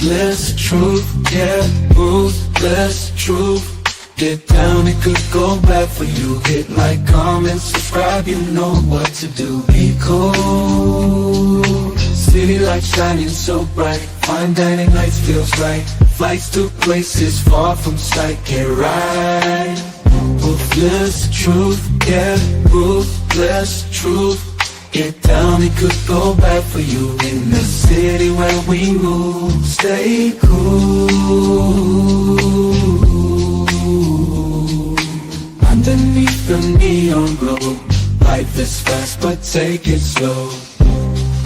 Ruthless truth, yeah, ruthless truth. Get down, it could go bad for you. Hit like, comment, subscribe, you know what to do. Be cool. City lights shining so bright. Fine dining nights feels right. Flights to places far from sight. Get right. Ruthless truth, yeah, ruthless truth. Get down, it could go bad for you. In the city where we move, stay cool. Underneath the neon glow, life is fast but take it slow.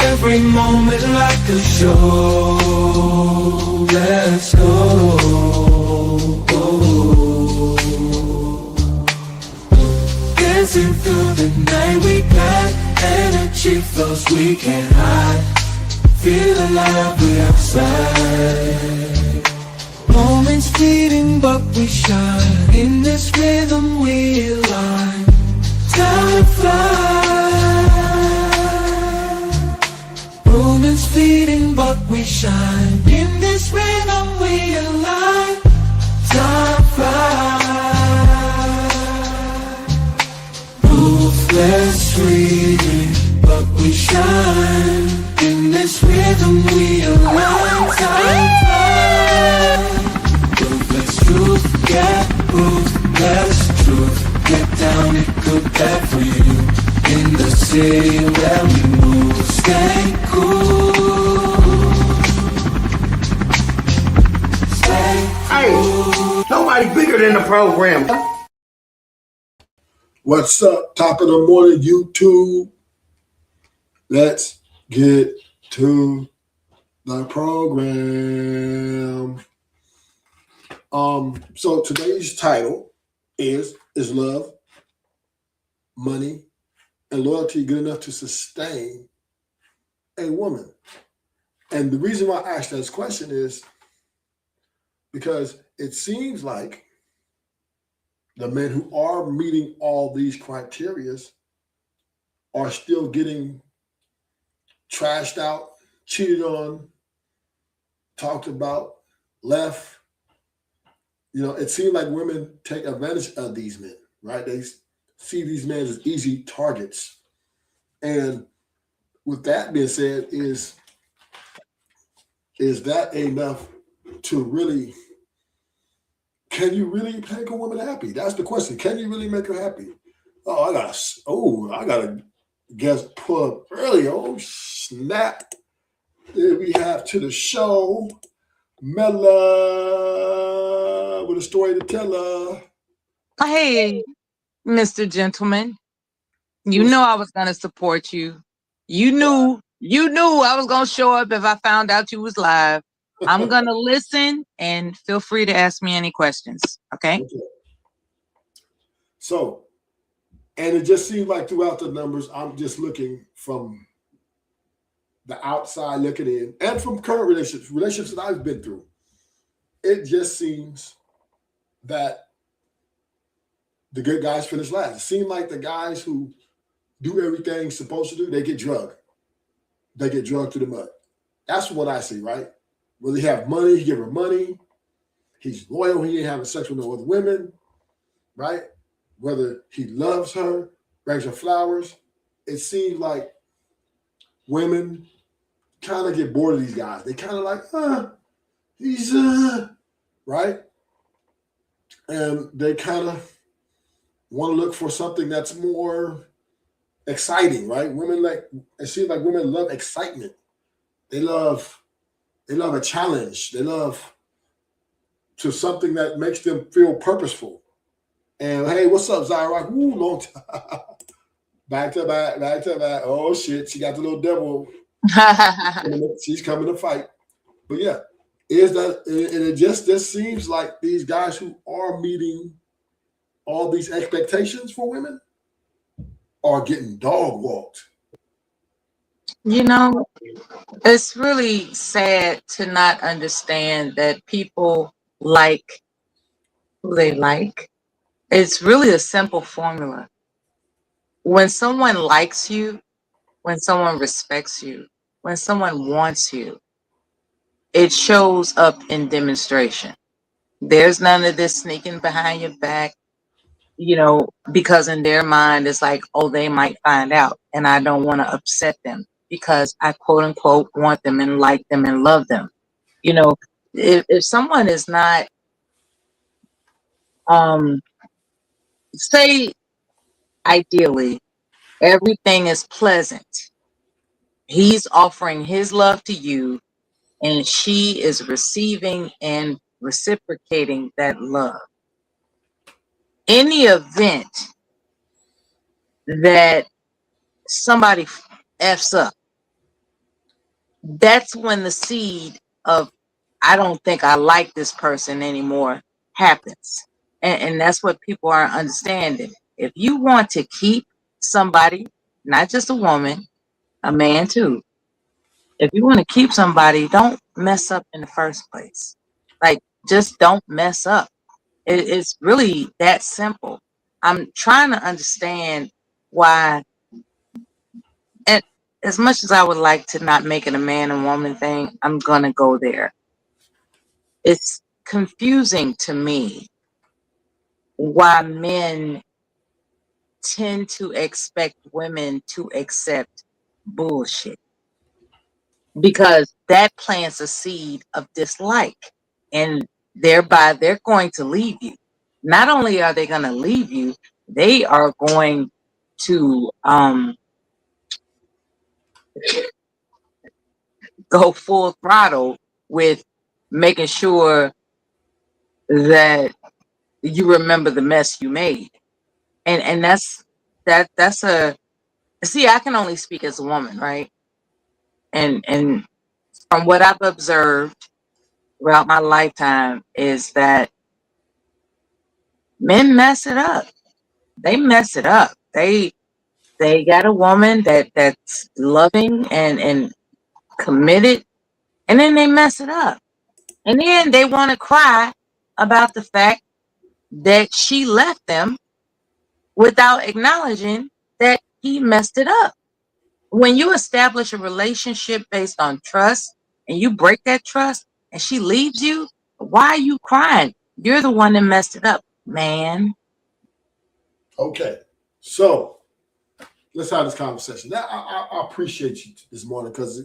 Every moment like a show. Let's go. Dancing through the night, we got energy flows we can't hide. Feel alive, we outside. Moments fleeting but we shine. In this rhythm we align. Time flies. Moments fleeting but we shine. In this rhythm we align. Time flies. Ruthless freedom, but we shine. In this rhythm we align. Time flies. Ruthless truth, yeah, ruthless truth. Get down, it could bad for you. In the city where we move, stay cool. Stay cool. Hey, nobody bigger than the program. What's up? Top of the morning, YouTube. Let's get to the program. So today's title is love, money, and loyalty good enough to sustain a woman? And the reason why I asked this question is because it seems like the men who are meeting all these criterias are still getting trashed out, cheated on, talked about, left. You know, it seems like women take advantage of these men, right? They see these men as easy targets. And with that being said, is that enough to really, can you really make a woman happy? That's the question. Can you really make her happy? I gotta guest pull up early. Oh snap. There we have to the show, Mela with a story to tell her. Hey, Mr. Gentleman, you What's- know I was gonna support you. You knew I was gonna show up if I found out you was live. I'm gonna listen and feel free to ask me any questions. Okay. Okay. So, and it just seems like throughout the numbers, I'm just looking from the outside looking in, and from current relationships that I've been through, it just seems that the good guys finish last. It seems like the guys who do everything supposed to do, they get drugged. They get drugged through the mud. That's what I see, right? Whether he have money, he give her money. He's loyal, he ain't having sex with no other women, right? Whether he loves her, brings her flowers. It seems like women kind of get bored of these guys. They kind of like, he's, right? And they kind of want to look for something that's more exciting, right? Women it seems like women love excitement. They love a challenge. They love to something that makes them feel purposeful. And hey, what's up, Zyrock? Ooh, long time. Back to back. Oh shit, she got the little devil. She's coming to fight. But yeah, it just seems like these guys who are meeting all these expectations for women are getting dog walked. You know, it's really sad to not understand that people like who they like. It's really a simple formula. When someone likes you, when someone respects you, when someone wants you, it shows up in demonstration. There's none of this sneaking behind your back, because in their mind it's like, oh, they might find out and I don't want to upset them because I quote unquote want them and like them and love them. If someone is not, say ideally everything is pleasant, he's offering his love to you and she is receiving and reciprocating that love. In the event that somebody F's up, that's when the seed of I don't think I like this person anymore happens. And that's what people aren't understanding. If you want to keep somebody, not just a woman, a man too, if you want to keep somebody, don't mess up in the first place. Like, just don't mess up. It's really that simple. I'm trying to understand why, and as much as I would like to not make it a man and woman thing, I'm going to go there. It's confusing to me why men tend to expect women to accept bullshit, because that plants a seed of dislike, and thereby they're going to leave you. Not only are they going to leave you, they are going to go full throttle with making sure that you remember the mess you made. And that's a, see, I can only speak as a woman, right? And from what I've observed throughout my lifetime is that men mess it up. They mess it up. They got a woman that's loving and committed, and then they mess it up. And then they want to cry about the fact that she left them without acknowledging that he messed it up. When you establish a relationship based on trust and you break that trust and she leaves you, why are you crying? You're the one that messed it up, man. Okay, so let's have this conversation. Now, I appreciate you this morning because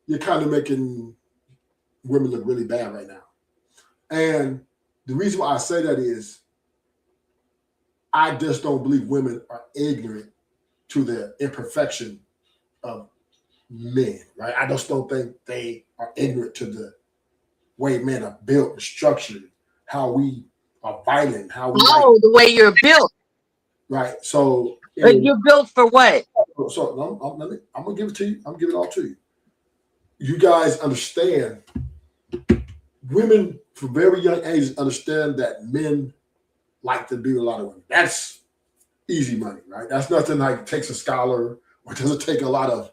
you're kind of making women look really bad right now. And the reason why I say that is I just don't believe women are ignorant to the imperfection of men, right? I just don't think they are ignorant to the way men are built and structured, how we are violent, how we the way you're built. Right. So You're built for what? So I'm gonna give it to you. I'm gonna give it all to you. You guys understand, women from very young ages understand that men like to be with a lot of women. That's easy money, right? That's nothing like takes a scholar or doesn't take a lot of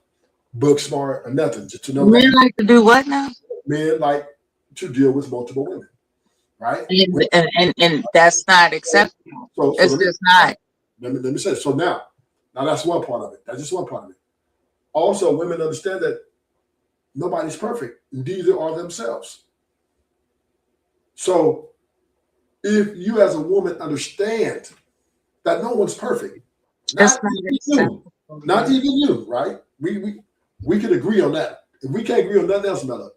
book smart or nothing. Just to know Men like to do what now? Men like to deal with multiple women, right? And that's not acceptable. It's just not. Let me say it. So now that's one part of it. That's just one part of it. Also, women understand that nobody's perfect. Neither are themselves. So if you as a woman understand that no one's perfect, not even you, right? We can agree on that. If we can't agree on nothing else, Mella,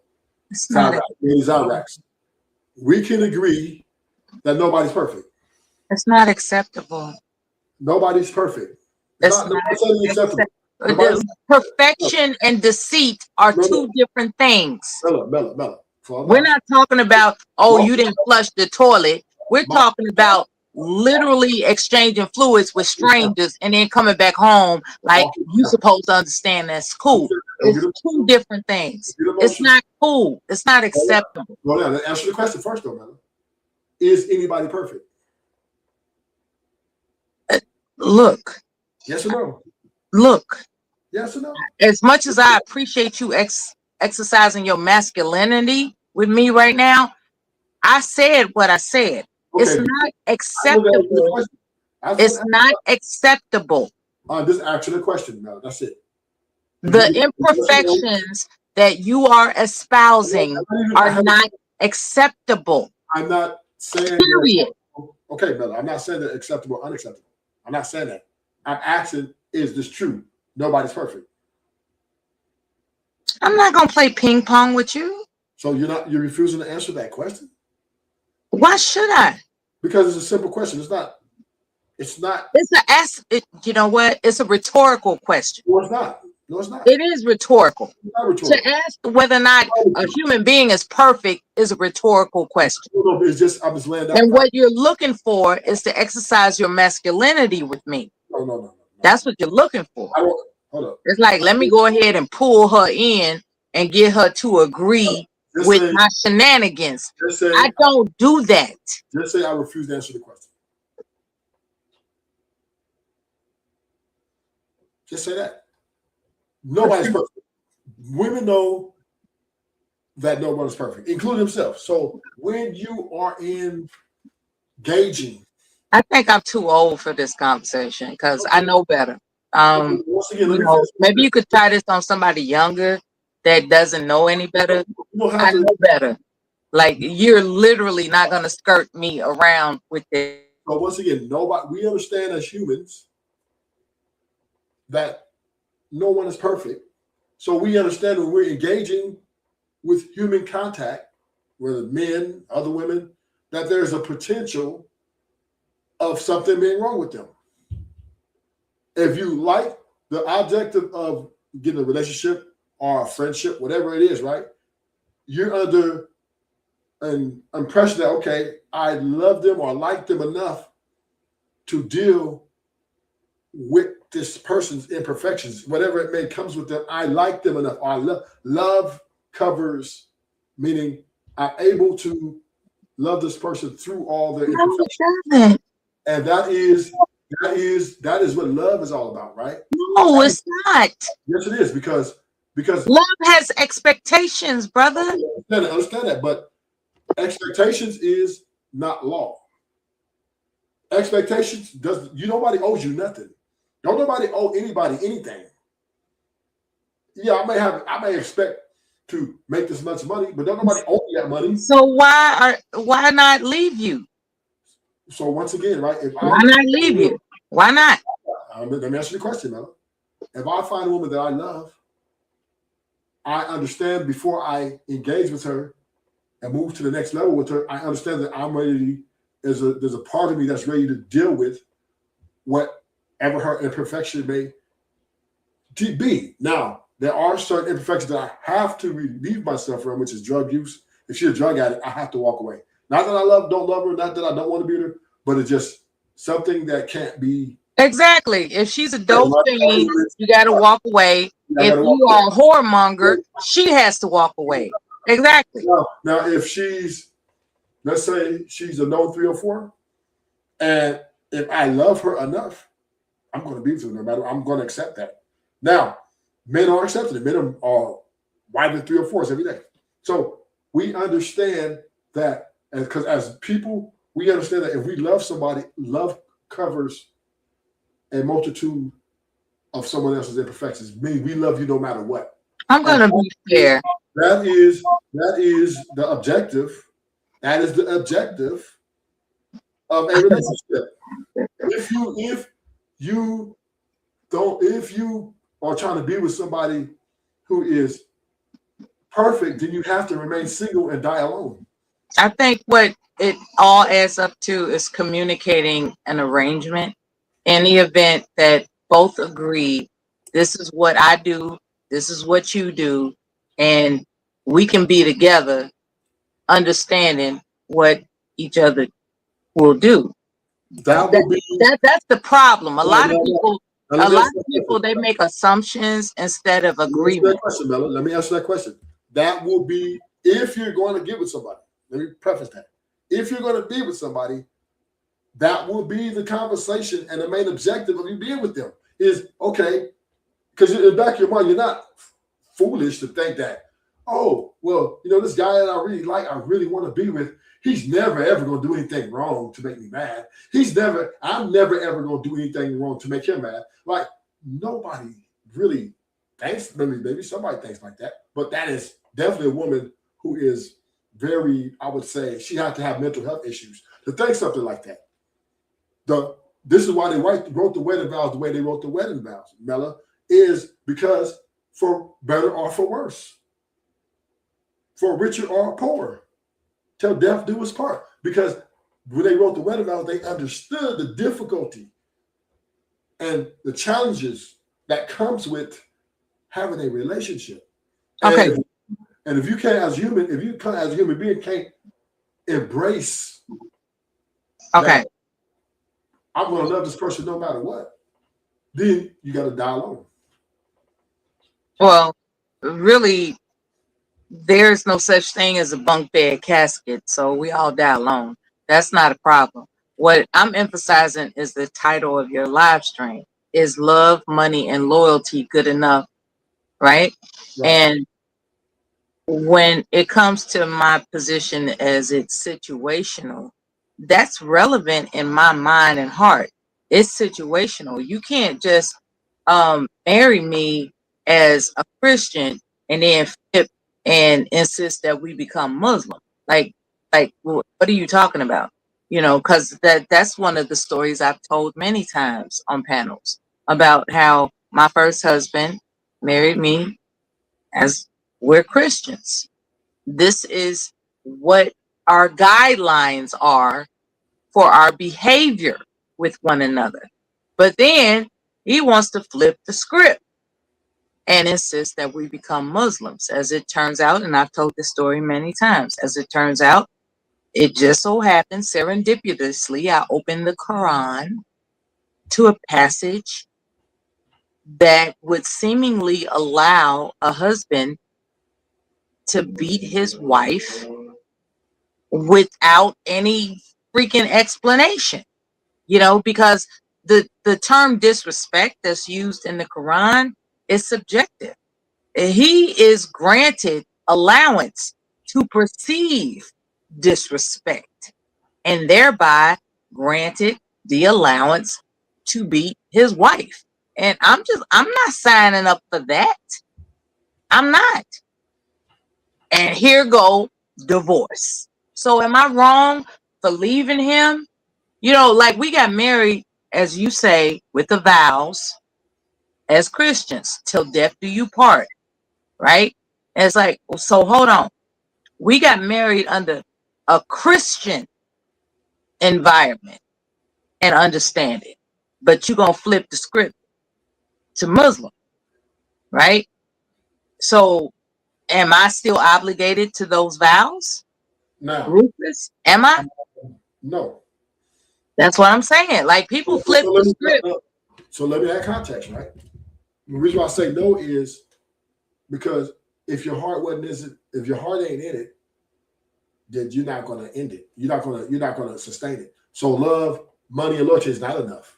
we can agree that nobody's perfect. It's not acceptable. Nobody's perfect. It's not acceptable. Perfection and deceit are two different things. Mella. We're not talking about, you didn't flush the toilet. We're talking about literally exchanging fluids with strangers and then coming back home like you're supposed to understand that's cool. It's two different things. It's not cool. It's not acceptable. Well, now, answer the question first, though, Mella. Is anybody perfect? Look. Yes or no? Look. Yes or no? As much as I appreciate you exercising your masculinity with me right now, I said what I said. Okay. It's not acceptable. It's not acceptable. Just answer the question. No, that's it. The imperfections that you are espousing are not acceptable. I'm not saying Period. that, okay, Bella, I'm not saying that acceptable or unacceptable. I'm not saying that. I'm asking, is this true? Nobody's perfect. I'm not gonna play ping pong with you. So you're refusing to answer that question? Why should I? Because it's a simple question. It's not. You know what? It's a rhetorical question. No, it's not. No, it's not. It is rhetorical. It's not rhetorical. To ask whether or not a human being is perfect is a rhetorical question. No, it's just I'm just laying down. And what you're looking for is to exercise your masculinity with me. No. That's what you're looking for. Hold up. It's like, let me go ahead and pull her in and get her to agree with my shenanigans. I don't do that. Just say I refuse to answer the question. Just say that. Nobody's perfect. Women know that no one is perfect, including themselves. So when you are engaging, I think I'm too old for this conversation because I know better. once again, Maybe you could try this on somebody younger that doesn't know any better. I know better. Like, you're literally not going to skirt me around with it. So once again, we understand as humans that no one is perfect. So we understand when we're engaging with human contact, whether men, other women, that there's a potential of something being wrong with them. If you like the objective of getting a relationship or a friendship, whatever it is, right? You're under an impression that, okay, I love them or like them enough to deal with this person's imperfections, whatever it may comes with them. I like them enough. Or love covers, meaning I'm able to love this person through all their imperfections. And that is what love is all about, right? No, it's not. Yes, it is, because love has expectations, brother. I understand that, but expectations is not law. Expectations nobody owes you nothing. Don't nobody owe anybody anything. Yeah, I may expect to make this much money, but don't nobody owe me that money. So why not leave you? So once again, right? Why not leave you? Why not? Let me answer the question, Mella. If I find a woman that I love, I understand before I engage with her and move to the next level with her, I understand that I'm ready. There's a part of me that's ready to deal with whatever her imperfection may be. Now, there are certain imperfections that I have to relieve myself from, which is drug use. If she's a drug addict, I have to walk away. Not that I don't love her, not that I don't want to be with her, but it's just something that can't be. Exactly. If she's a dope fiend, you got to walk away. If you are a whoremonger, she has to walk away. Exactly. Now, if she's, let's say she's a known 304, and if I love her enough, I'm going to be with her no matter. I'm going to accept that. Now, men are accepting it. Men are wiping 304s every day. So we understand that, because as people, we understand that if we love somebody, love covers a multitude of someone else's imperfections. Meaning we love you no matter what. I'm going to be fair. That is the objective. That is the objective of a relationship. If you are trying to be with somebody who is perfect, then you have to remain single and die alone. I think what it all adds up to is communicating an arrangement in the event that both agree, this is what I do, this is what you do, and we can be together understanding what each other will do. That's the problem. A lot of people they make assumptions instead of agreement. Let me answer that question. That will be if you're going to get with somebody. Let me preface that. If you're going to be with somebody, that will be the conversation, and the main objective of you being with them is, okay, because in the back of your mind, you're not foolish to think that, oh, well, this guy that I really like, I really want to be with, he's never, ever going to do anything wrong to make me mad. I'm never, ever going to do anything wrong to make him mad. Like, nobody really thinks, maybe somebody thinks like that, but that is definitely a woman who is very, I would say, she has to have mental health issues to think something like that. This is why they wrote the wedding vows the way they wrote the wedding vows, Mela, is because for better or for worse, for richer or poorer, till death do us part. Because when they wrote the wedding vows, they understood the difficulty and the challenges that comes with having a relationship. Okay. And if you can't, as a human being, can't embrace, Okay. I'm going to love this person no matter what, then you got to die alone. Well, really, there's no such thing as a bunk bed casket, so we all die alone. That's not a problem. What I'm emphasizing is the title of your live stream. Is love, money, and loyalty good enough? Right? And when it comes to my position as it's situational, that's relevant in my mind and heart. It's situational. You can't just marry me as a Christian and then flip and insist that we become Muslim. Like what are you talking about? You know, because that's one of the stories I've told many times on panels about how my first husband married me as we're Christians. This is what our guidelines are for our behavior with one another. But then he wants to flip the script and insist that we become Muslims. As it turns out, and I've told this story many times, as it turns out, it just so happened serendipitously, I opened the Quran to a passage that would seemingly allow a husband to beat his wife without any freaking explanation, you know, because the term disrespect that's used in the Quran is subjective. He is granted allowance to perceive disrespect and thereby granted the allowance to beat his wife. And I'm not signing up for that. I'm not. And here go divorce. So am I wrong for leaving him? You know, like we got married, as you say, with the vows as Christians, till death do you part, right? And it's like, so hold on. We got married under a Christian environment and understanding, but you're going to flip the script to Muslim, right? So am I still obligated to those vows? No. Rufus, am I? No. That's what I'm saying. Like people flip the script. So let me add context, right? The reason why I say no is because if your heart if your heart ain't in it, then you're not going to end it. You're not going to sustain it. So love, money, and loyalty is not enough.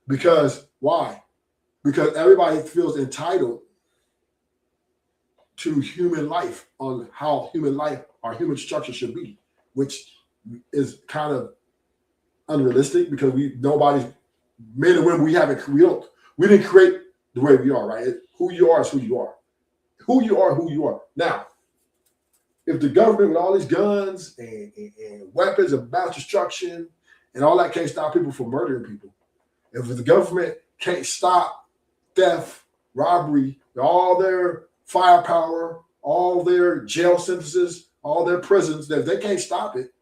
Because why? Because everybody feels entitled to human life, on how human life or human structure should be, which is kind of unrealistic because nobody's men and women, we didn't create the way we are, right? Who you are is who you are. Who you are, who you are. Now, if the government with all these guns and weapons of mass destruction and all that can't stop people from murdering people, if the government can't stop theft, robbery, all their firepower, all their jail sentences, all their prisons, if they can't stop it,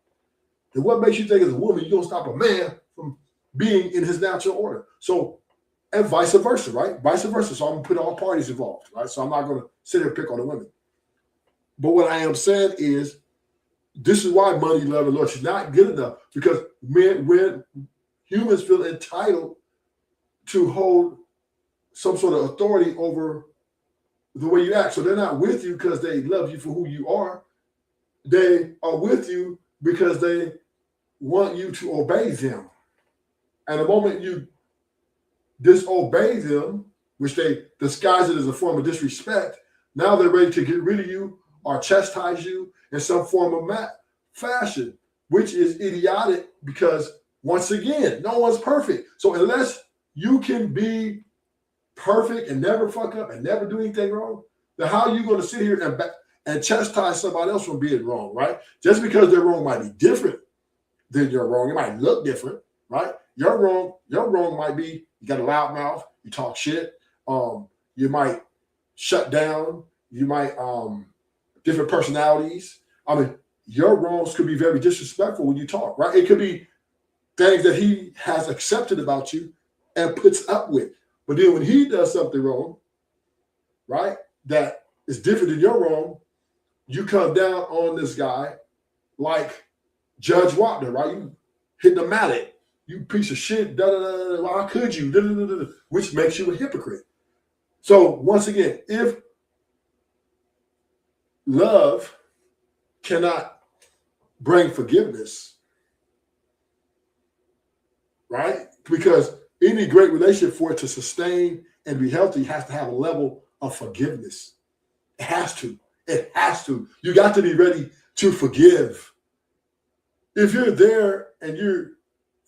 then what makes you think as a woman you're going to stop a man from being in his natural order? So, and vice versa, right? Vice versa. So I'm going to put all parties involved, right? So I'm not going to sit here and pick on the women. But what I am saying is, this is why money, love, and loyalty is not good enough, because when humans feel entitled to hold some sort of authority over the way you act. So they're not with you because they love you for who you are. They are with you because they want you to obey them. And the moment you disobey them, which they disguise it as a form of disrespect, now they're ready to get rid of you or chastise you in some form of fashion, which is idiotic because, once again, no one's perfect. So unless you can be perfect and never fuck up and never do anything wrong, then how are you going to sit here and chastise somebody else from being wrong, right? Just because their wrong might be different than your wrong, it might look different, right? Your wrong might be you got a loud mouth, you talk shit, you might shut down, you might different personalities. I mean, your wrongs could be very disrespectful when you talk, right? It could be things that he has accepted about you and puts up with. But then when he does something wrong, right, that is different than your wrong, you come down on this guy like Judge Wapner, right? You hit the mallet, you piece of shit, da da da da. Why could you? Da, da, da, da, which makes you a hypocrite. So once again, if love cannot bring forgiveness, right? Because any great relationship, for it to sustain and be healthy, has to have a level of forgiveness. It has to. It has to. You got to be ready to forgive. If you're there and you're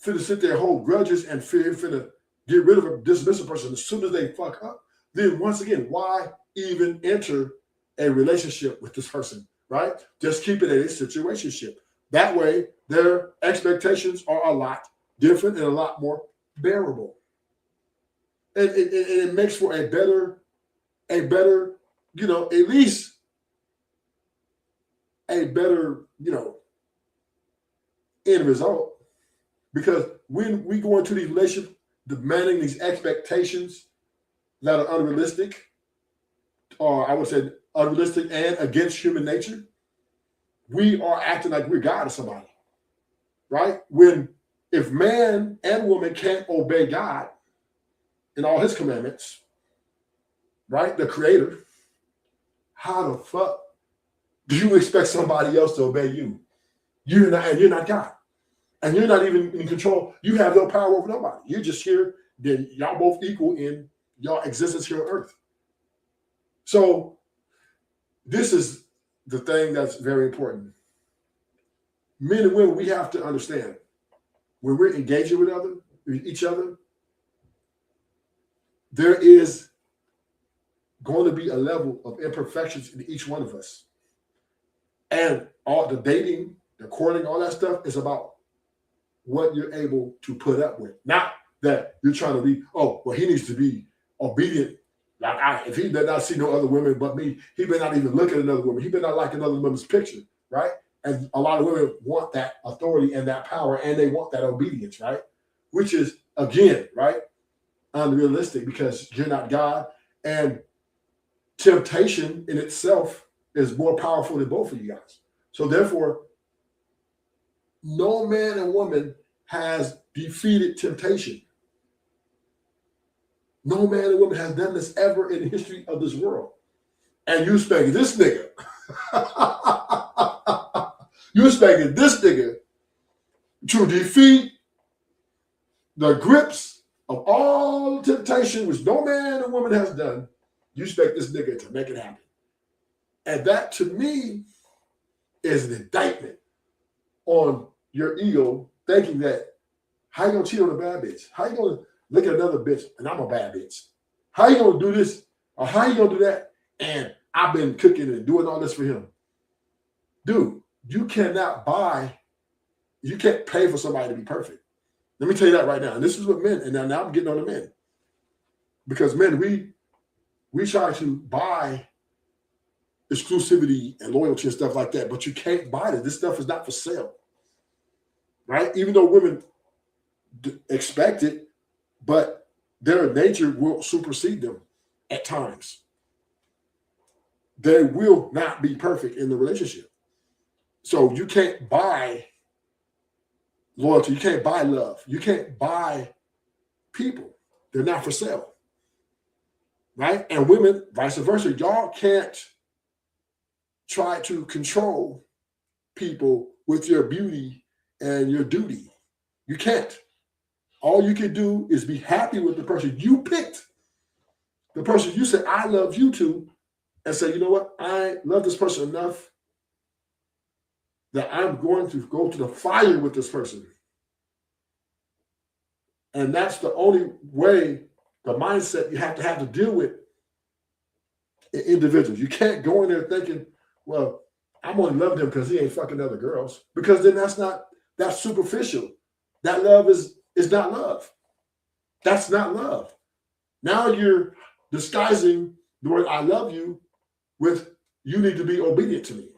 finna sit there, hold grudges, and finna get rid of a dismissive person as soon as they fuck up, then once again, why even enter a relationship with this person, right? Just keep it a situationship. That way, their expectations are a lot different and a lot more bearable. And it makes for a better, you know, at least a better, you know, end result. Because when we go into these relationships demanding these expectations that are unrealistic, or I would say unrealistic and against human nature, we are acting like we're God or somebody, right? If man and woman can't obey God in all his commandments, right, the creator, how the fuck do you expect somebody else to obey you? You're not God. And you're not even in control. You have no power over nobody. You're just here. Then y'all both equal in y'all existence here on earth. So this is the thing that's very important. Men and women, we have to understand when we're engaging with each other, there is going to be a level of imperfections in each one of us. And all the dating, the courting, all that stuff is about what you're able to put up with. Not that you're trying to be, oh, well, he needs to be obedient. Like if he did not see no other women but me, he better not even look at another woman. He better not like another woman's picture, right? And a lot of women want that authority and that power, and they want that obedience, right? Which is, again, right, unrealistic because you're not God. And temptation in itself is more powerful than both of you guys. So therefore, no man and woman has defeated temptation. No man and woman has done this ever in the history of this world. And you expect this nigga, you expected this nigga to defeat the grips of all temptation, which no man and woman has done. You expect this nigga to make it happen. And that, to me, is an indictment on your ego, thinking that, how you gonna cheat on a bad bitch? How you gonna look at another bitch and I'm a bad bitch? How you gonna do this? Or how you gonna do that? And I've been cooking and doing all this for him. Dude, you can't pay for somebody to be perfect. Let me tell you that right now. And this is what men, and now I'm getting on the men. Because men, we try to buy exclusivity and loyalty and stuff like that, but you can't buy it. This stuff is not for sale, right? Even though women expect it, but their nature will supersede them at times. They will not be perfect in the relationship. So you can't buy loyalty. You can't buy love. You can't buy people. They're not for sale, right? And women, vice versa. Y'all can't try to control people with your beauty and your duty. You can't. All you can do is be happy with the person you picked, the person you said, I love you to, and say, you know what? I love this person enough that I'm going to go to the fire with this person. And that's the only way the mindset you have to deal with individuals. You can't go in there thinking, well, I'm only loving him because he ain't fucking other girls. Because then that's superficial. That love is not love. That's not love. Now you're disguising the word I love you with you need to be obedient to me.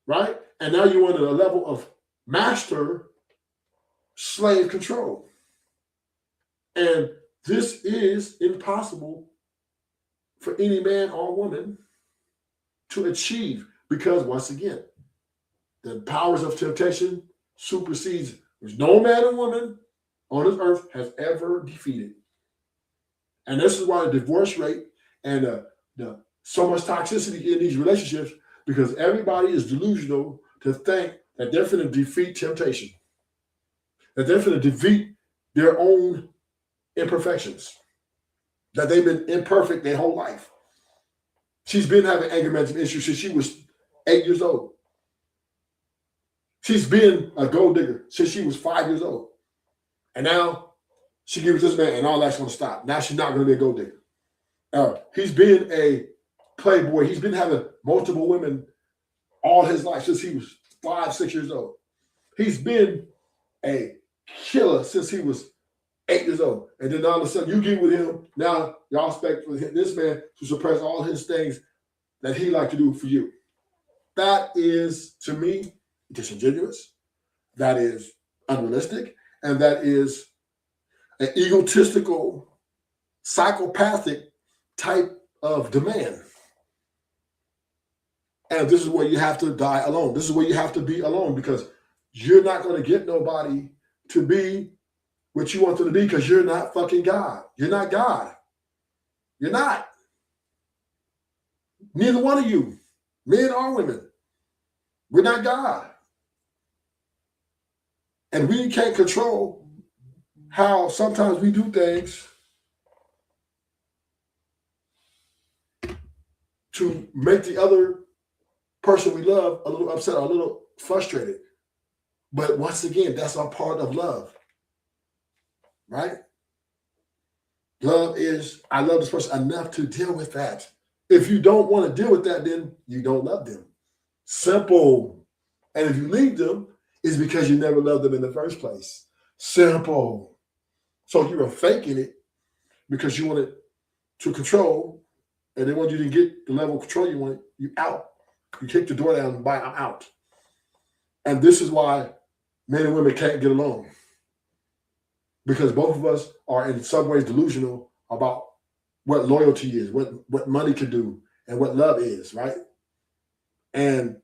Right? And now you're on a level of master slave control. And this is impossible for any man or woman to achieve because, once again, the powers of temptation supersedes. There's no man or woman on this earth has ever defeated. And this is why the divorce rate and the so much toxicity in these relationships, because everybody is delusional to think that they're going to defeat temptation, that they're going to defeat their own imperfections, that they've been imperfect their whole life. She's been having anger management issues since she was 8 years old. She's been a gold digger since she was 5 years old. And now she gives this man and all that's going to stop. Now she's not going to be a gold digger. He's been a playboy. He's been having multiple women all his life since he was 5, 6 years old. He's been a killer since he was 8 years old. And then all of a sudden you get with him. Now y'all expect for this man to suppress all his things that he like to do for you. That is, to me, disingenuous. That is unrealistic. And that is an egotistical, psychopathic type of demand. And this is where you have to die alone. This is where you have to be alone, because you're not going to get nobody to be what you want them to be, because you're not fucking God. You're not God. You're not. Neither one of you, men or women. We're not God. And we can't control how sometimes we do things to make the other person we love a little upset or a little frustrated. But once again, that's a part of love. Right? Love is, I love this person enough to deal with that. If you don't want to deal with that, then you don't love them. Simple. And if you leave them, it's because you never loved them in the first place. Simple. So you were faking it because you wanted to control, and then when you didn't get the level of control you wanted, you out. You kick the door down and bye, I'm out. And this is why men and women can't get along. Because both of us are in some ways delusional about what loyalty is, what money can do, and what love is, right? And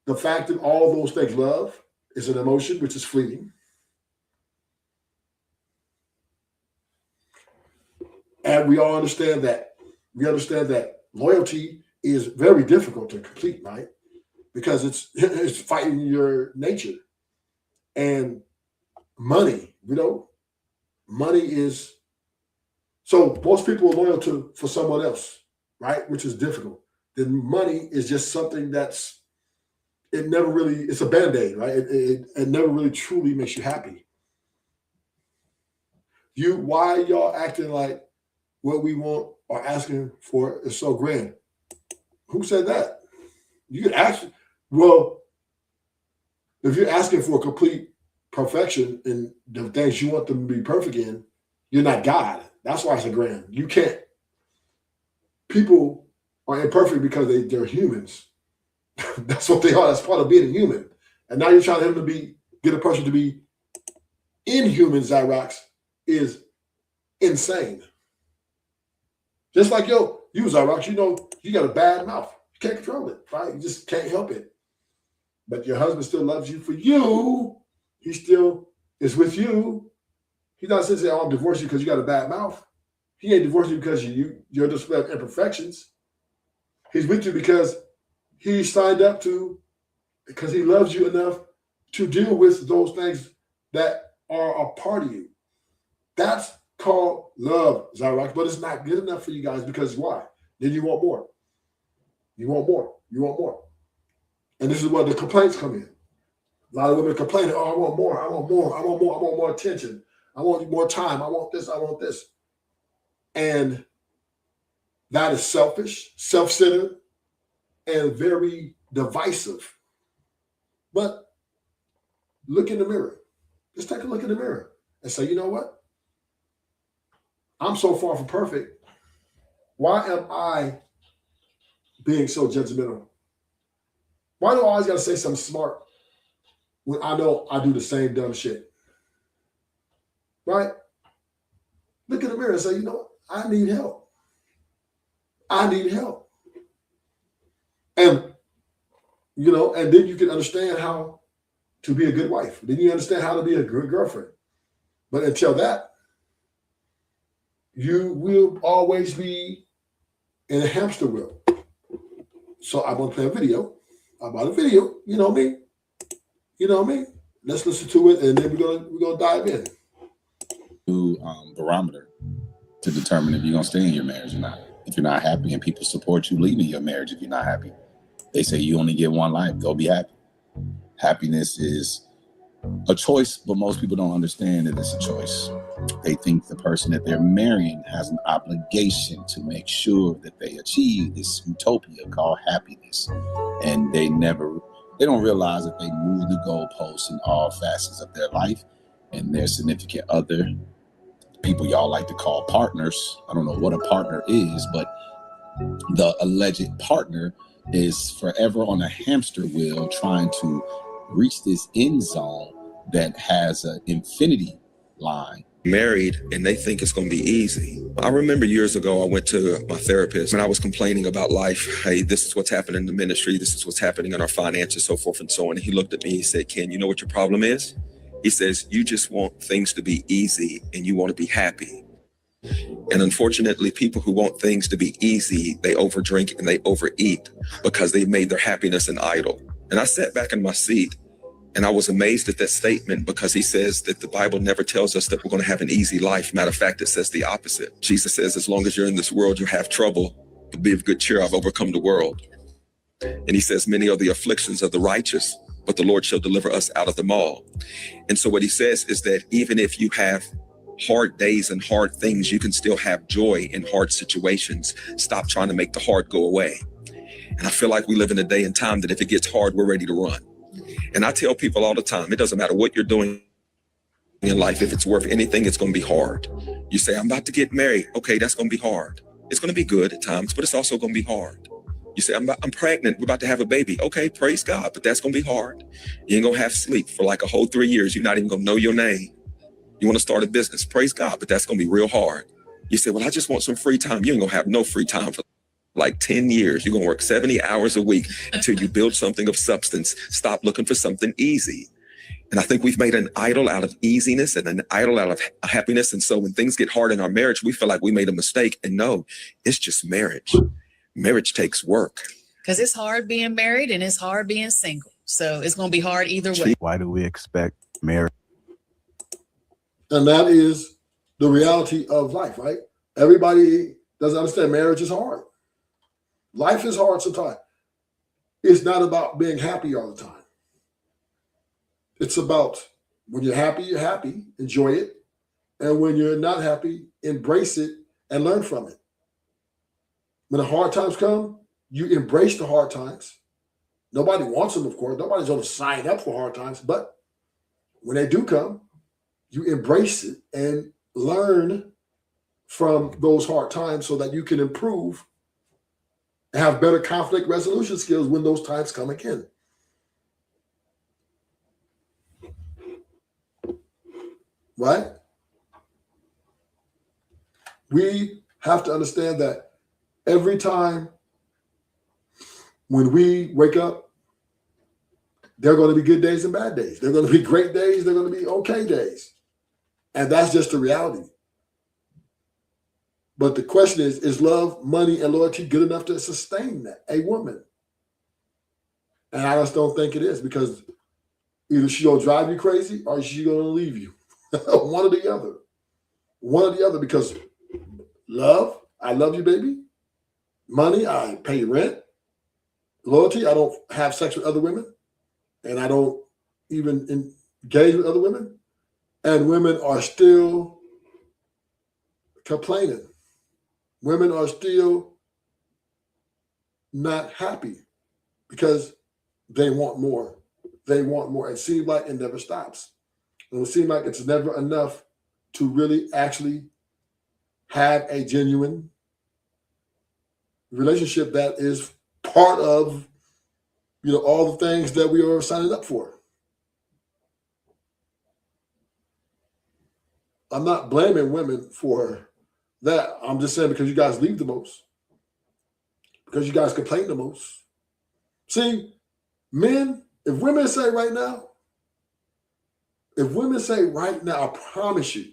the fact that all those things, love is an emotion which is fleeting. And we all understand that. We understand that loyalty is very difficult to complete, right? Because it's fighting your nature. And money, money is, so most people are loyal for someone else, right? Which is difficult. Then money is just something it's a Band-Aid, right? It never really truly makes you happy. Why y'all acting like what we want or asking for is so grand? Who said that? You could ask, well, if you're asking for complete perfection in the things you want them to be perfect in, you're not God. That's why it's a grand. You can't. People are imperfect because they're humans. That's what they are. That's part of being a human. And now you're trying to get a person to be inhuman, Zyrox, is insane. Just like you, Zyrox, you got a bad mouth. You can't control it, right? You just can't help it. But your husband still loves you for you. He still is with you. He's not saying, I'm divorcing you because you got a bad mouth. He ain't divorcing you because you're display of imperfections. He's with you because he signed up because he loves you enough to deal with those things that are a part of you. That's called love, Zyrox, but it's not good enough for you guys, because why? Then you want more. You want more. You want more. And this is where the complaints come in. A lot of women complaining, I want more, I want more, I want more, I want more attention. I want more time. I want this. I want this. And that is selfish, self-centered, and very divisive. But look in the mirror. Just take a look in the mirror and say, you know what? I'm so far from perfect. Why am I being so judgmental? Why do I always got to say something smart when I know I do the same dumb shit? Right? Look in the mirror and say, you know what? I need help. I need help. And, you know, and then you can understand how to be a good wife. Then you understand how to be a good girlfriend. But until that, you will always be in a hamster wheel. So I'm gonna play a video about a video. You know me. You know me. Let's listen to it, and then we're gonna dive in. Barometer to determine if you're gonna stay in your marriage or not. If you're not happy and people support you leaving your marriage, if you're not happy, they say you only get one life. Go be happy. Happiness is a choice, but most people don't understand that it's a choice. They think the person that they're marrying has an obligation to make sure that they achieve this utopia called happiness. And they don't realize that they move the goalposts in all facets of their life, and their significant other, people y'all like to call partners. I don't know what a partner is, but the alleged partner is forever on a hamster wheel trying to reach this end zone that has an infinity line. Married and they think it's going to be easy. I remember years ago, I went to my therapist and I was complaining about life. Hey, this is what's happening in the ministry. This is what's happening in our finances, so forth and so on. And he looked at me, he said, Ken, you know what your problem is? He says, you just want things to be easy and you want to be happy. And unfortunately, people who want things to be easy, they overdrink and they overeat because they made their happiness an idol. And I sat back in my seat and I was amazed at that statement, because he says that the Bible never tells us that we're going to have an easy life. Matter of fact, it says the opposite. Jesus says, as long as you're in this world, you have trouble, but be of good cheer, I've overcome the world. And he says, many are the afflictions of the righteous, but the Lord shall deliver us out of them all. And so what he says is that even if you have hard days and hard things, you can still have joy in hard situations. Stop trying to make the hard go away. And I feel like we live in a day and time that if it gets hard, we're ready to run. And I tell people all the time, it doesn't matter what you're doing in life. If it's worth anything, it's going to be hard. You say, I'm about to get married. Okay, that's going to be hard. It's going to be good at times, but it's also going to be hard. You say, I'm pregnant. We're about to have a baby. Okay, praise God, but that's going to be hard. You ain't going to have sleep for like a whole 3 years. You're not even going to know your name. You want to start a business. Praise God, but that's going to be real hard. You say, well, I just want some free time. You ain't going to have no free time for like 10 years. You're going to work 70 hours a week until you build something of substance. Stop looking for something easy. And I think we've made an idol out of easiness and an idol out of happiness. And so when things get hard in our marriage, we feel like we made a mistake. And no, it's just marriage. Marriage takes work. Because it's hard being married and it's hard being single. So it's going to be hard either way. Why do we expect marriage? And that is the reality of life, right? Everybody doesn't understand marriage is hard. Life is hard sometimes. It's not about being happy all the time. It's about when you're happy, enjoy it. And when you're not happy, embrace it and learn from it. When the hard times come, you embrace the hard times. Nobody wants them, of course. Nobody's going to sign up for hard times. But when they do come, you embrace it and learn from those hard times so that you can improve and have better conflict resolution skills when those times come again. Right? We have to understand that every time when we wake up, there are going to be good days and bad days. There are going to be great days. There are going to be okay days. And that's just the reality. But the question is love, money, and loyalty good enough to sustain that, a woman? And I just don't think it is, because either she's going to drive you crazy or she's going to leave you. One or the other. One or the other, because love, I love you, baby. Money, I pay rent. Loyalty, I don't have sex with other women. And I don't even engage with other women. And women are still complaining. Women are still not happy because they want more. They want more. It seems like it never stops. It will seem like it's never enough to really actually have a genuine relationship that is part of, all the things that we are signing up for. I'm not blaming women for that. I'm just saying because you guys leave the most, because you guys complain the most. See, men, if women say right now, I promise you,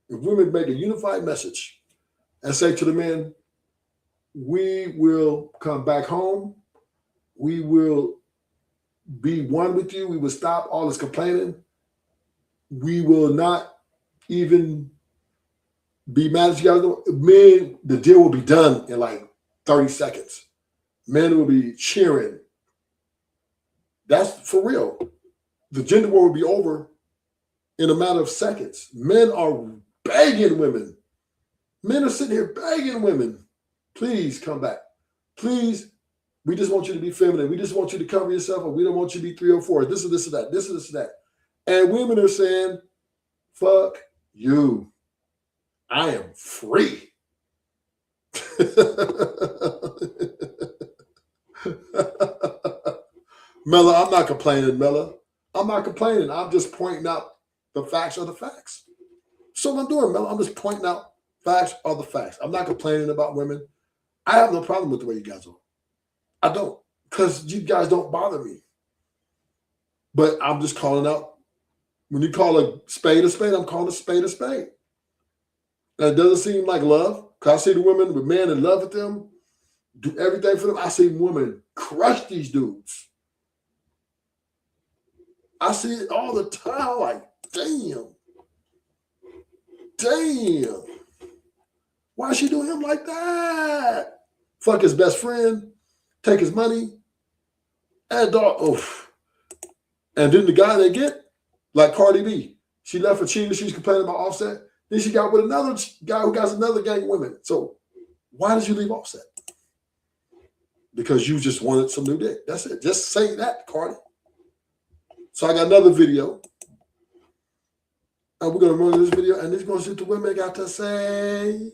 if women make a unified message and say to the men, we will come back home, we will be one with you, we will stop all this complaining, we will not even be mad at you guys. Men, the deal will be done in like 30 seconds. Men will be cheering. That's for real. The gender war will be over in a matter of seconds. Men are begging women. Men are sitting here begging women, please come back. Please, we just want you to be feminine. We just want you to cover yourself, or we don't want you to be 3 or 4. This is this or that. This is this or that. And women are saying, fuck you. I am free. Mella, I'm not complaining, Mella. I'm not complaining. I'm just pointing out the facts are the facts. So what I'm doing, Mella, I'm just pointing out facts are the facts. I'm not complaining about women. I have no problem with the way you guys are. I don't, because you guys don't bother me. But I'm just calling out. When you call a spade, I'm calling a spade a spade. And it doesn't seem like love, because I see the women with men in love with them, do everything for them. I see women crush these dudes. I see it all the time, like, damn. Why is she doing him like that? Fuck his best friend, take his money, and dog, oof. And then the guy they get, like Cardi B, she left for cheating, she's complaining about Offset. Then she got with another guy who got another gang of women. So why did you leave Offset? Because you just wanted some new dick. That's it. Just say that, Cardi. So I got another video. And we're going to run this video, and this is going to see what the women got to say.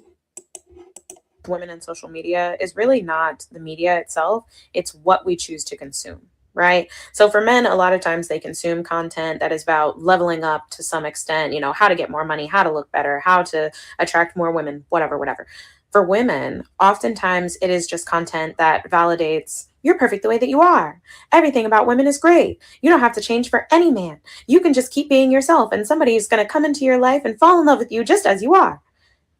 Women in social media is really not the media itself. It's what we choose to consume, right? So for men, a lot of times they consume content that is about leveling up to some extent, how to get more money, how to look better, how to attract more women, whatever. For women, oftentimes it is just content that validates you're perfect the way that you are. Everything about women is great. You don't have to change for any man. You can just keep being yourself, and somebody's going to come into your life and fall in love with you just as you are.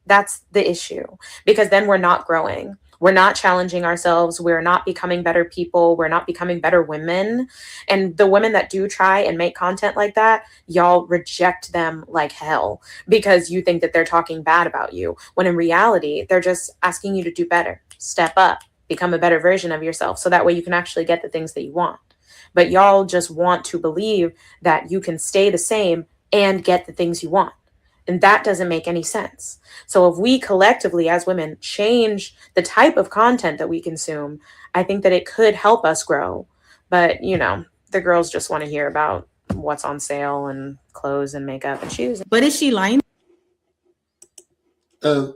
That's the issue, because then we're not growing. We're not challenging ourselves. We're not becoming better people. We're not becoming better women. And the women that do try and make content like that, y'all reject them like hell because you think that they're talking bad about you, when in reality, they're just asking you to do better, step up, become a better version of yourself, so that way you can actually get the things that you want. But y'all just want to believe that you can stay the same and get the things you want. And that doesn't make any sense. So if we collectively as women change the type of content that we consume, I think that it could help us grow. But, the girls just want to hear about what's on sale and clothes and makeup and shoes. But is she lying? And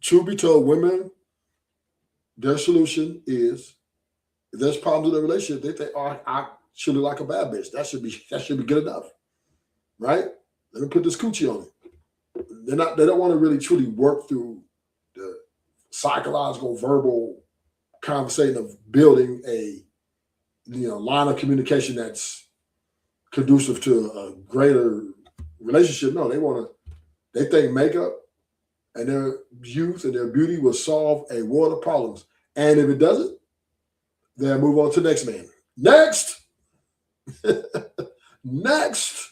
truth be told, women, their solution is, if there's problems with their relationship, they think, oh, I should look like a bad bitch. That should be good enough. Right? Let me put this coochie on it. They don't want to really truly work through the psychological, verbal conversation of building a line of communication that's conducive to a greater relationship. No, they think makeup and their youth and their beauty will solve a world of problems. And if it doesn't, then move on to the next man. Next. Next.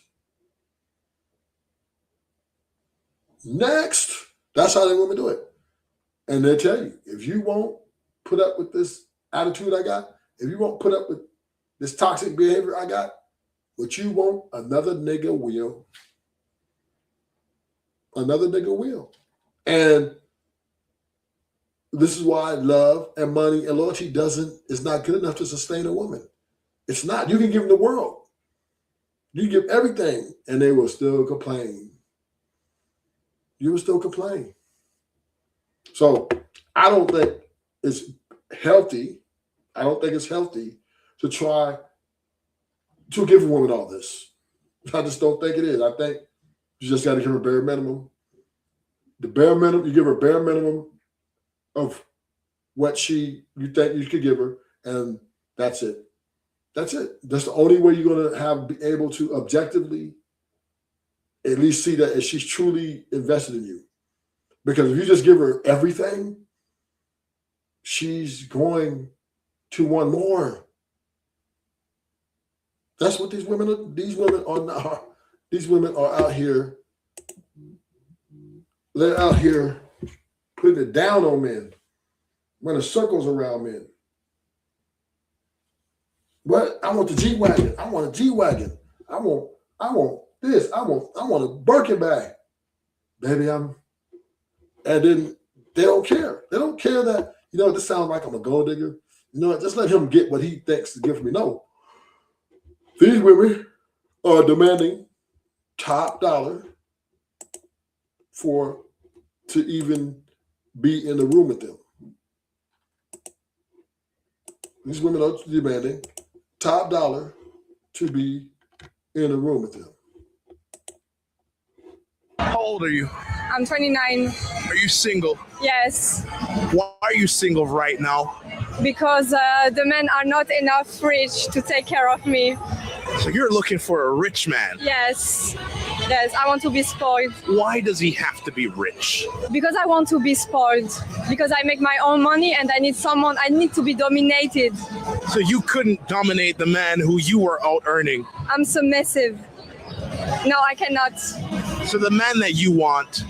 That's how they women do it. And they'll tell you, if you won't put up with this attitude I got, if you won't put up with this toxic behavior I got, what you want, another nigga will. another nigga will. And this is why love and money and loyalty is not good enough to sustain a woman. It's not. You can give them the world. You give everything and they will still complain. You will still complain. So I don't think it's healthy. I don't think it's healthy to try to give a woman all this. I just don't think it is. I think you just got to give her bare minimum. The bare minimum, you give her bare minimum of what you think you could give her, and that's it. That's it. That's the only way you're going to be able to objectively at least see that she's truly invested in you. Because if you just give her everything, she's going to want more. That's what these women are out here. They're out here putting it down on men, running circles around men. But I want the G-Wagon. I want a G-Wagon. I want this. I want a Birkin bag. Baby, and then they don't care. They don't care that, this sounds like I'm a gold digger. Just let him get what he thinks to give for me. No. These women are demanding top dollar to even be in the room with them. These women are demanding top dollar to be in the room with them. How old are you? I'm 29. Are you single? Yes. Why are you single right now? Because the men are not enough rich to take care of me. So you're looking for a rich man? Yes. Yes, I want to be spoiled. Why does he have to be rich? Because I want to be spoiled. Because I make my own money and I need to be dominated. So you couldn't dominate the man who you were out earning? I'm submissive. No, I cannot. So the man that you want,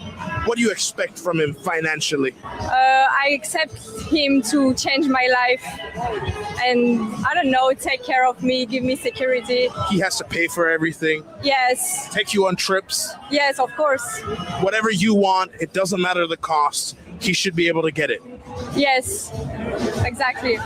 what do you expect from him financially? I accept him to change my life and, I don't know, take care of me, give me security. He has to pay for everything? Yes. Take you on trips? Yes, of course. Whatever you want, it doesn't matter the cost. He should be able to get it. Yes, exactly.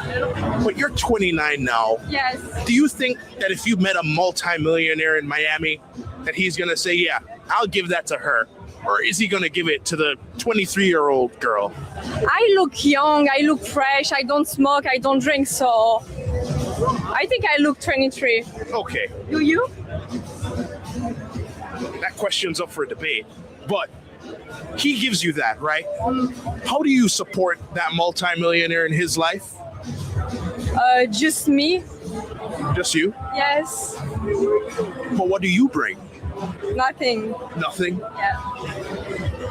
But you're 29 now. Yes. Do you think that if you met a multimillionaire in Miami, that he's going to say, yeah, I'll give that to her? Or is he going to give it to the 23-year-old girl? I look young, I look fresh, I don't smoke, I don't drink, so I think I look 23. Okay. Do you? That question's up for debate, but he gives you that, right? How do you support that multimillionaire in his life? Just me. Just you? Yes. But what do you bring? Nothing. Nothing? Yeah.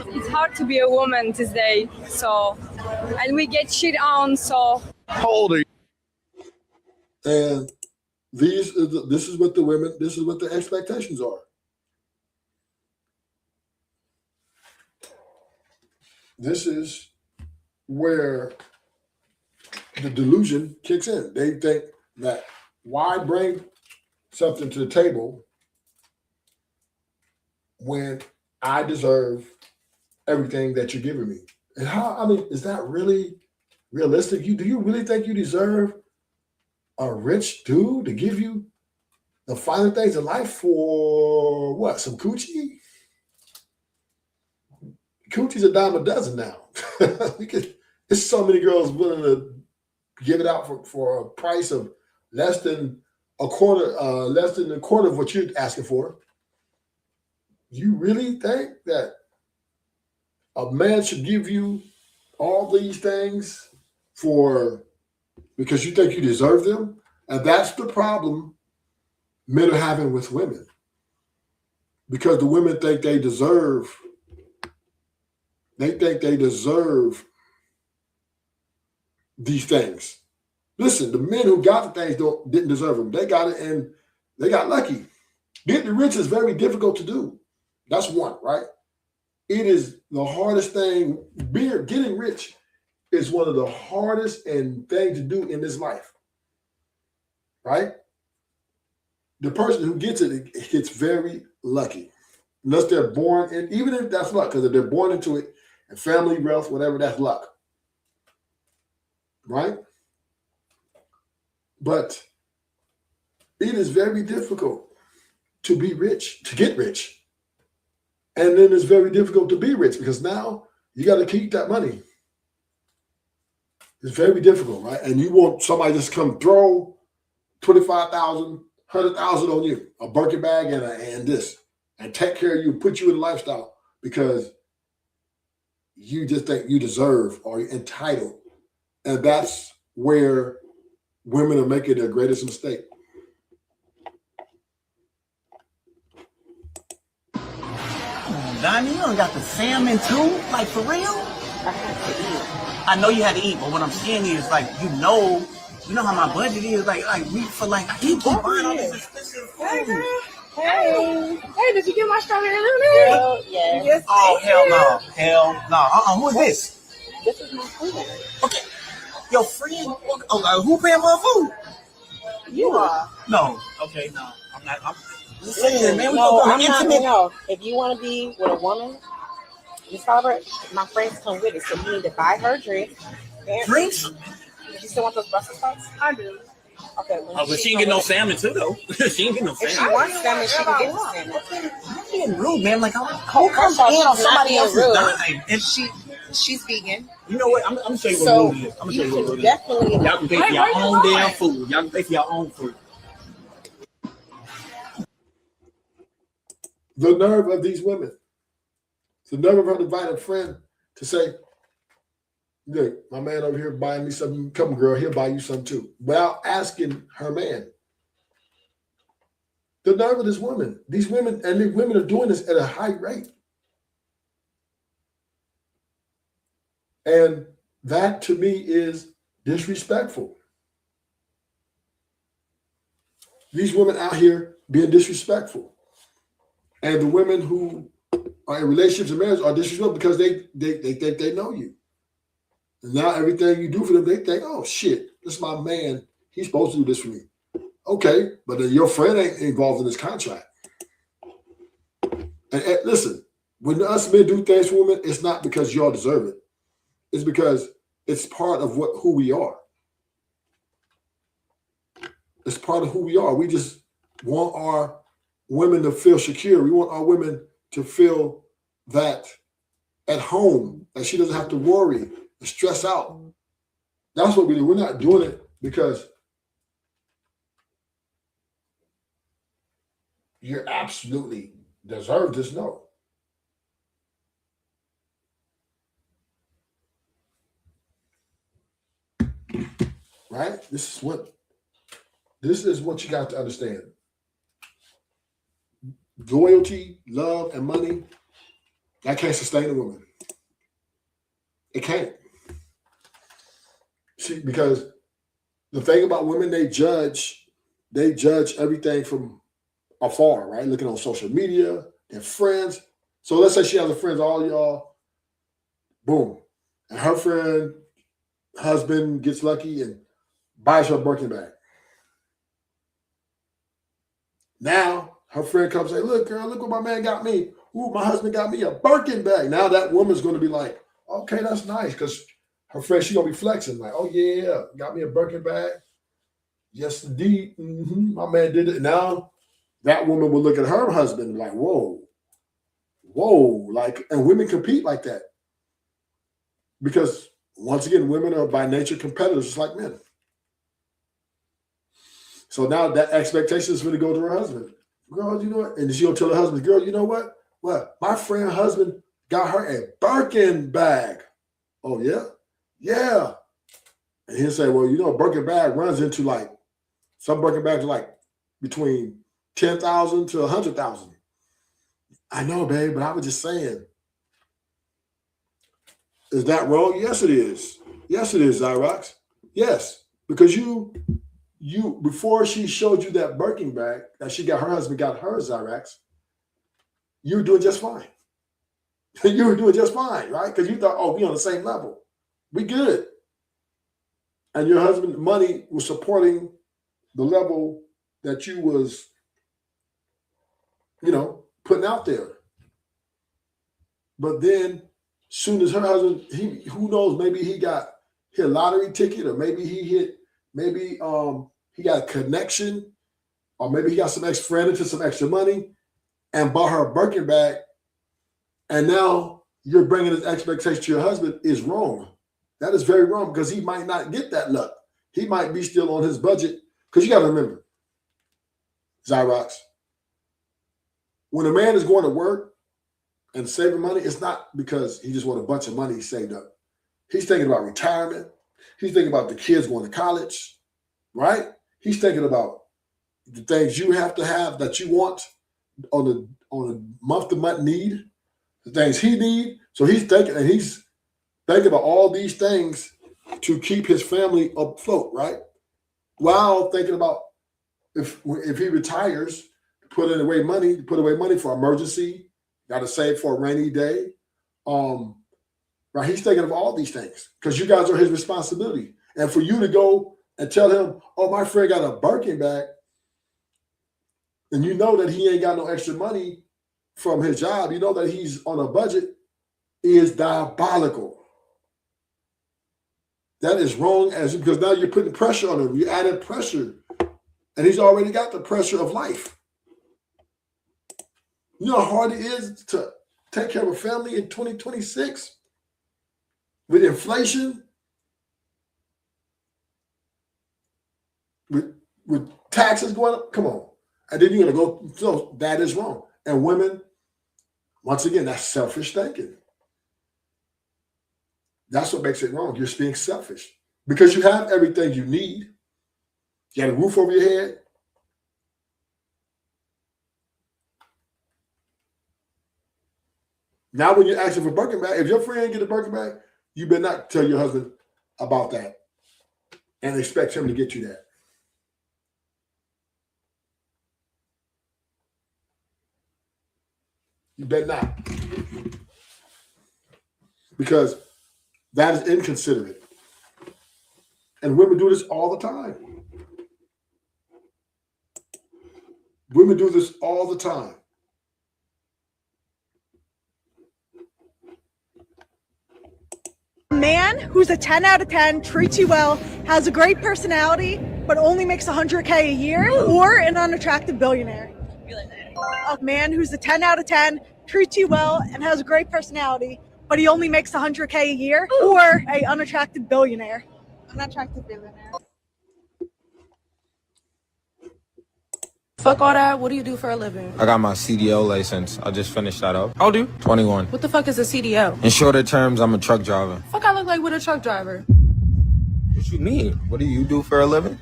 It's hard to be a woman these days, and we get shit on, so. How old are you? And this is what the expectations are. This is where the delusion kicks in. They think that why bring something to the table when I deserve everything that you're giving me? And is that really realistic? Do you really think you deserve a rich dude to give you the finer things in life for what? Some coochie? Coochie's a dime a dozen now. There's so many girls willing to give it out for a price of less than a quarter of what you're asking for. You really think that a man should give you all these things because you think you deserve them? And that's the problem men are having with women. Because the women think they deserve these things. Listen, the men who got the things didn't deserve them. They got it and they got lucky. Getting rich is very difficult to do. That's one, right? It is the hardest thing. Getting rich is one of the hardest thing to do in this life, right? The person who gets it gets very lucky. unless they're born in, even if that's luck, because if they're born into it and family wealth, whatever, that's luck. Right? But it is very difficult to be rich, to get rich. And then it's very difficult to be rich because now you got to keep that money. It's very difficult, right? And you want somebody just come throw $25,000, $100,000 on you, a Birkin bag and this, and take care of you, put you in a lifestyle because you just think you deserve or you're entitled. And that's where women are making their greatest mistake. Donnie, you don't got the salmon too? Like, for real? I have to eat. I know you had to eat, but what I'm saying is, like, you know how my budget is. Like we for like, I keep buying all this expensive food. Hey, girl. Hey, did you get my strawberry lemonade? Yes. Oh, hell no. Who is this? This is my food. Okay. Your friend? Who paying for food? You are. No. Okay, no. I'm not. Listen, man, no, I'm not. No. If you want to be with a woman, Miss Robert, my friends come with it, so you need to buy her drinks. Drinks? You still want those Brussels sprouts? I do. Okay. But she ain't get no salmon too, though. She ain't get no salmon. If she wants salmon, she can get the salmon. You're being rude, man. Like, who comes in on somebody else's dime? And she's vegan. You know what? I'm gonna show you what rude is. I'm gonna show you what rude is. Definitely. Y'all can pay for your own damn food. Y'all can pay for your own food. The nerve of these women. The nerve of her to invite a friend to say, look, my man over here buying me something. Come on, girl, he'll buy you some too. Without asking her man. The nerve of this woman. These women, and these women are doing this at a high rate. And that to me is disrespectful. These women out here being disrespectful. And the women who are in relationships and marriage are disrespectful because they think they know you. And now everything you do for them, they think, oh shit, this is my man. He's supposed to do this for me. Okay, but then your friend ain't involved in this contract. And listen, when us men do things for women, it's not because y'all deserve it. It's because it's part of who we are. It's part of who we are. We just want our women to feel secure. We want our women to feel that at home, that she doesn't have to worry and stress out. That's what we do. We're not doing it because you absolutely deserve this. No. Right? This is what you got to understand. Loyalty, love, and money, that can't sustain a woman. It can't. See, because the thing about women, they judge everything from afar, right? Looking on social media, their friends. So let's say she has a friend, all y'all, boom. And her friend, husband gets lucky and buys her a Birkin bag. Now, her friend comes and say, look, girl, look what my man got me. Ooh, my husband got me a Birkin bag. Now that woman's going to be like, okay, that's nice. Because her friend, she's going to be flexing. Like, oh, yeah, got me a Birkin bag. Yes, indeed. My man did it. Now that woman will look at her husband like, whoa. Like, and women compete like that. Because, once again, women are by nature competitors just like men. So now that expectation is going to go to her husband. Girl, you know what? And she'll tell her husband, girl, you know what? What? My friend husband got her a Birkin bag. Oh, yeah? Yeah. And he'll say, well, you know, a Birkin bag runs into like, some Birkin bags are like between 10,000 to 100,000. I know, babe, but I was just saying. Is that wrong? Yes, it is. Yes, it is, Zyrox. Yes, because you before she showed you that Birkin bag that her husband got her, Zyrax, you were doing just fine. You were doing just fine, right? Because you thought, oh, we on the same level. We good. And your husband's money was supporting the level that you was, putting out there. But then, soon as her husband, who knows, maybe he got hit a lottery ticket, or maybe he got a connection, or maybe he got some extra friend into some extra money and bought her a Birkin bag. And now you're bringing this expectation to your husband is wrong. That is very wrong, because he might not get that luck. He might be still on his budget. Because you got to remember, Zyrox, when a man is going to work and saving money, it's not because he just want a bunch of money saved up. He's thinking about retirement. He's thinking about the kids going to college, right? He's thinking about the things you have to have that you want on a month-to-month need, the things he need. So he's thinking about all these things to keep his family afloat, right? While thinking about if he retires, put away money for emergency, got to save for a rainy day. Right? He's thinking of all these things because you guys are his responsibility. And for you to go and tell him, oh, my friend got a Birkin bag, and you know that he ain't got no extra money from his job, you know that he's on a budget, is diabolical. That is wrong, because now you're putting pressure on him. You added pressure, and he's already got the pressure of life. You know how hard it is to take care of a family in 2026 with inflation, with taxes going up. Come on, and then you're gonna go. So that is wrong. And women, once again, that's selfish thinking. That's what makes it wrong. You're being selfish because you have everything you need. You got a roof over your head. Now, when you're asking for Birkin bag, if your friend get a Birkin bag, you better not tell your husband about that and expect him to get you that. You better not, because that is inconsiderate. And women do this all the time. Women do this all the time. A man who's a 10 out of 10, treats you well, has a great personality, but only makes $100K a year, or an unattractive billionaire. A man who's a 10 out of 10, treats you well, and has a great personality, but he only makes $100K a year, or a unattractive billionaire. Unattractive billionaire. Fuck all that. What do you do for a living? I got my CDL license. I just finished that up. How old are you? 21. What the fuck is a CDL? In shorter terms, I'm a truck driver. Fuck I look like with a truck driver. What you mean? What do you do for a living?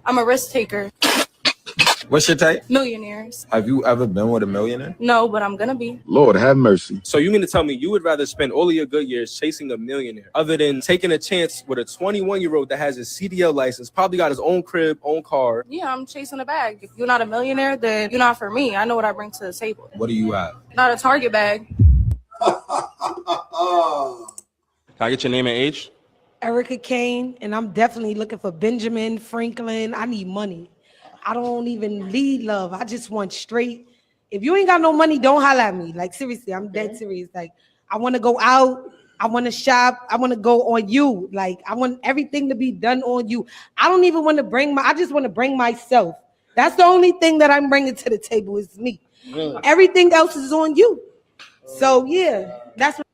I'm a risk taker. What's your type? Millionaires. Have you ever been with a millionaire? No, but I'm gonna be. Lord have mercy. So you mean to tell me you would rather spend all of your good years chasing a millionaire other than taking a chance with a 21-year-old that has his CDL license, probably got his own crib, own car? Yeah, I'm chasing a bag. If you're not a millionaire, then you're not for me. I know what I bring to the table. What do you have? Not a Target bag. Can I get your name and age? Erica Kane, and I'm definitely looking for Benjamin Franklin. I need money. I don't even need love. I just want straight. If you ain't got no money, don't holler at me. Like, seriously, I'm dead serious. Like, I want to go out. I want to shop. I want to go on you. Like, I want everything to be done on you. I don't even want to I just want to bring myself. That's the only thing that I'm bringing to the table is me. Really? Everything else is on you. So, yeah, that's what.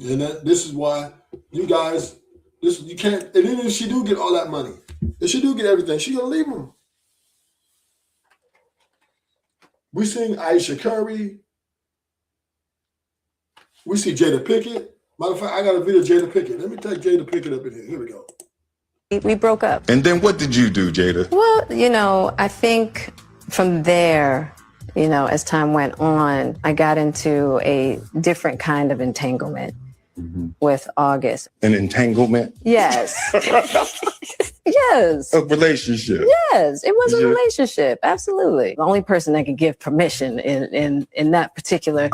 And this is why you guys, you can't, and even if she do get all that money, if she do get everything, she gonna leave him. We seen Aisha Curry. We see Jada Pinkett. Matter of fact, I got a video of Jada Pinkett. Let me take Jada Pinkett up in here. Here we go. We broke up. And then what did you do, Jada? Well, I think from there, as time went on, I got into a different kind of entanglement with August. An entanglement? Yes. Yes. A relationship? Yes, it was a relationship. Absolutely. The only person that could give permission in that particular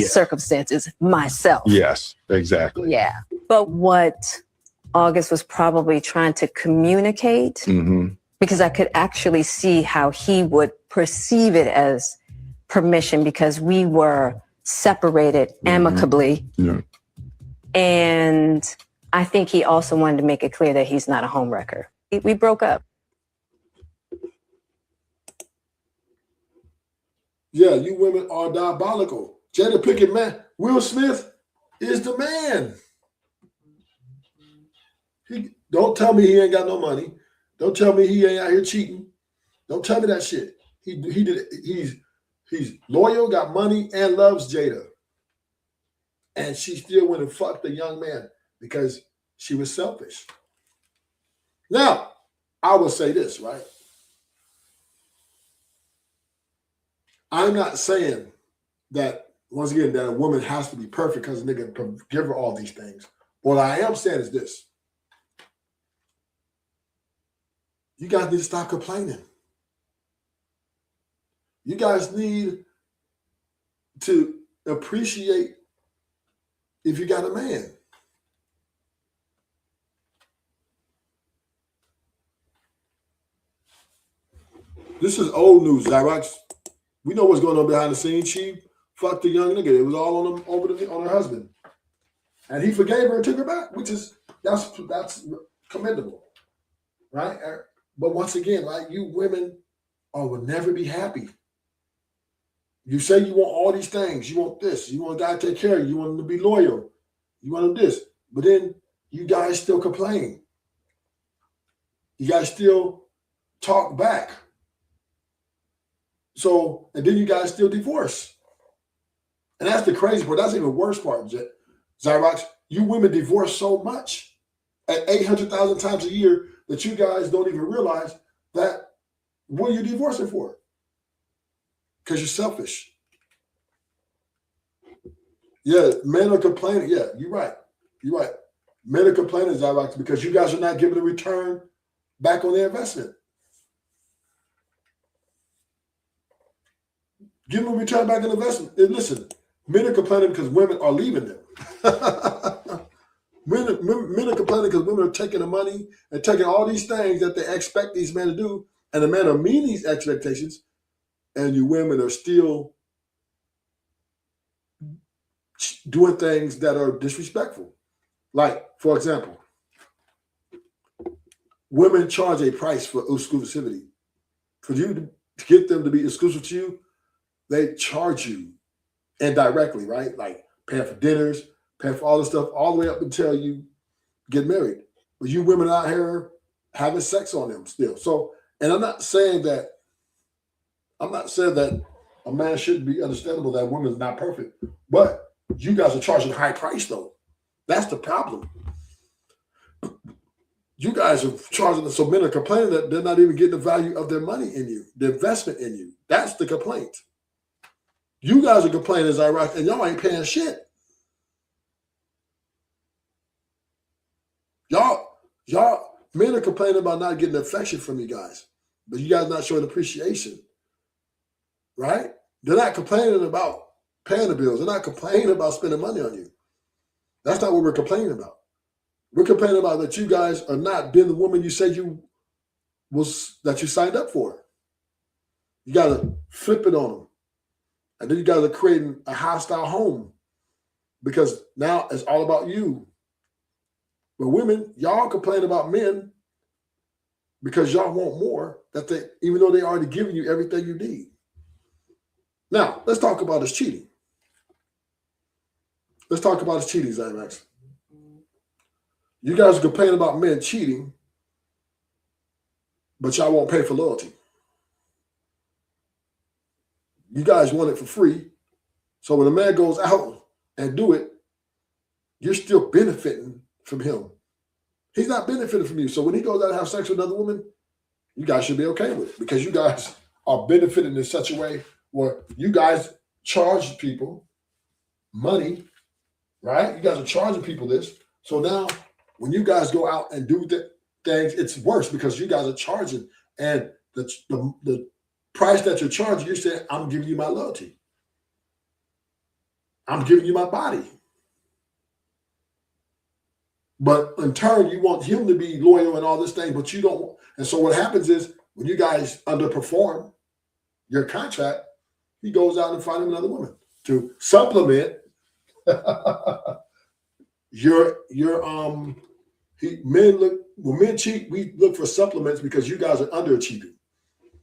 circumstance is myself. Yes, exactly. Yeah. But what August was probably trying to communicate, because I could actually see how he would perceive it as permission because we were separated amicably. Yeah. And I think he also wanted to make it clear that he's not a homewrecker. We broke up. Yeah, you women are diabolical. Jada Pinkett, man, Will Smith is the man. Don't tell me he ain't got no money. Don't tell me he ain't out here cheating. Don't tell me that shit. He's loyal, got money, and loves Jada. And she still went and fucked the young man because she was selfish. Now, I will say this, right? I'm not saying that, once again, that a woman has to be perfect because a nigga can give her all these things. What I am saying is this. You guys need to stop complaining. You guys need to appreciate if you got a man. This is old news, Zyrox. We know what's going on behind the scenes. She fucked the young nigga. It was all on him, on her husband. And he forgave her and took her back, which is, that's commendable, right? But once again, right, you women will never be happy. You say you want all these things. You want this. You want a guy to take care of you. You want him to be loyal. You want him this. But then you guys still complain. You guys still talk back. So, and then you guys still divorce. And that's the crazy part. That's the even worse part, Zyrox. You women divorce so much at 800,000 times a year that you guys don't even realize that what are you divorcing for? Because you're selfish. Yeah, men are complaining. Yeah, you're right. You're right. Men are complaining, Zyrox, because you guys are not giving a return back on their investment. Give them a return back on investment. And listen, men are complaining because women are leaving them. Men are complaining because women are taking the money and taking all these things that they expect these men to do, and the men are meeting these expectations, and you women are still doing things that are disrespectful. Like, for example, women charge a price for exclusivity. For you to get them to be exclusive to you, they charge you indirectly, right? Like paying for dinners, paying for all this stuff, all the way up until you get married. But you women out here having sex on them still. So, and I'm not saying that a man shouldn't be understandable that a woman's not perfect, but you guys are charging a high price though. That's the problem. You guys are charging, so men are complaining that they're not even getting the value of their money in you, the investment in you. That's the complaint. You guys are complaining, Zyrox, and y'all ain't paying shit. Y'all, men are complaining about not getting affection from you guys, but you guys not showing appreciation, right? They're not complaining about paying the bills. They're not complaining about spending money on you. That's not what we're complaining about. We're complaining about that you guys are not being the woman you said that you signed up for. You got to flip it on them. And then you guys are creating a hostile home because now it's all about you. But women, y'all complain about men because y'all want more, even though they already giving you everything you need. Now, let's talk about this cheating. Let's talk about this cheating, Zyrox. You guys are complaining about men cheating, but y'all won't pay for loyalty. You guys want it for free. So when a man goes out and do it, you're still benefiting from him. He's not benefiting from you. So when he goes out and have sex with another woman, you guys should be okay with it because you guys are benefiting in such a way where you guys charge people money, right? You guys are charging people this. So now when you guys go out and do the things, it's worse because you guys are charging, and the price that you're charging, you're saying, I'm giving you my loyalty. I'm giving you my body. But in turn, you want him to be loyal and all this thing, but you don't. And so what happens is when you guys underperform your contract, he goes out and finds another woman to supplement when men cheat, we look for supplements because you guys are underachieving.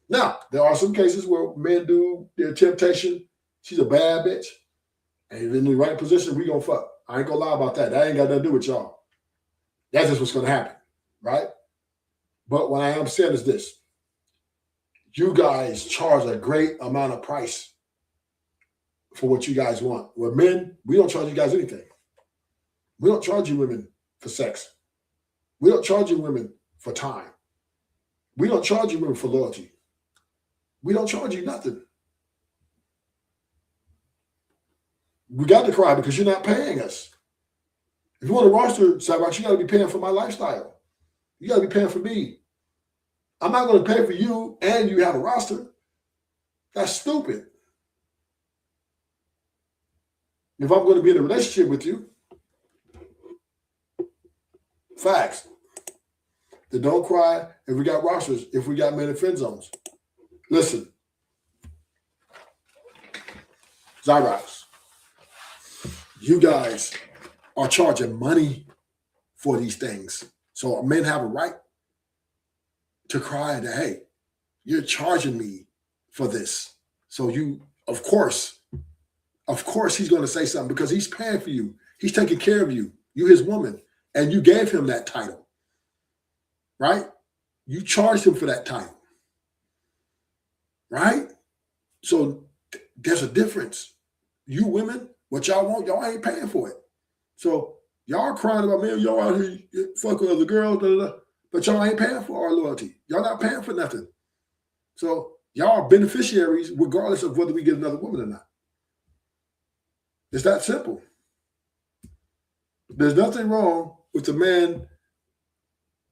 Now, there are some cases where men do their temptation. She's a bad bitch. And in the right position, we gonna fuck. I ain't gonna lie about that. That ain't got nothing to do with y'all. That's just what's gonna happen, right? But what I am saying is this. You guys charge a great amount of price for what you guys want. With men, we don't charge you guys anything. We don't charge you women for sex. We don't charge you women for time. We don't charge you women for loyalty. We don't charge you nothing. We got to cry because you're not paying us. If you want a roster, Cyrox, you got to be paying for my lifestyle. You got to be paying for me. I'm not going to pay for you and you have a roster. That's stupid. If I'm going to be in a relationship with you, facts. Then don't cry if we got rosters, if we got men in friend zones. Listen, Cyrox, you guys are charging money for these things. So men have a right to cry that, hey, you're charging me for this. So you, of course he's going to say something because he's paying for you. He's taking care of you. You his woman. And you gave him that title, right? You charged him for that title, right? So there's a difference. You women, what y'all want, y'all ain't paying for it. So y'all crying about, man, y'all out here fucking other girls, blah, blah, blah, but y'all ain't paying for our loyalty. Y'all not paying for nothing. So y'all are beneficiaries regardless of whether we get another woman or not. It's that simple. There's nothing wrong with the man,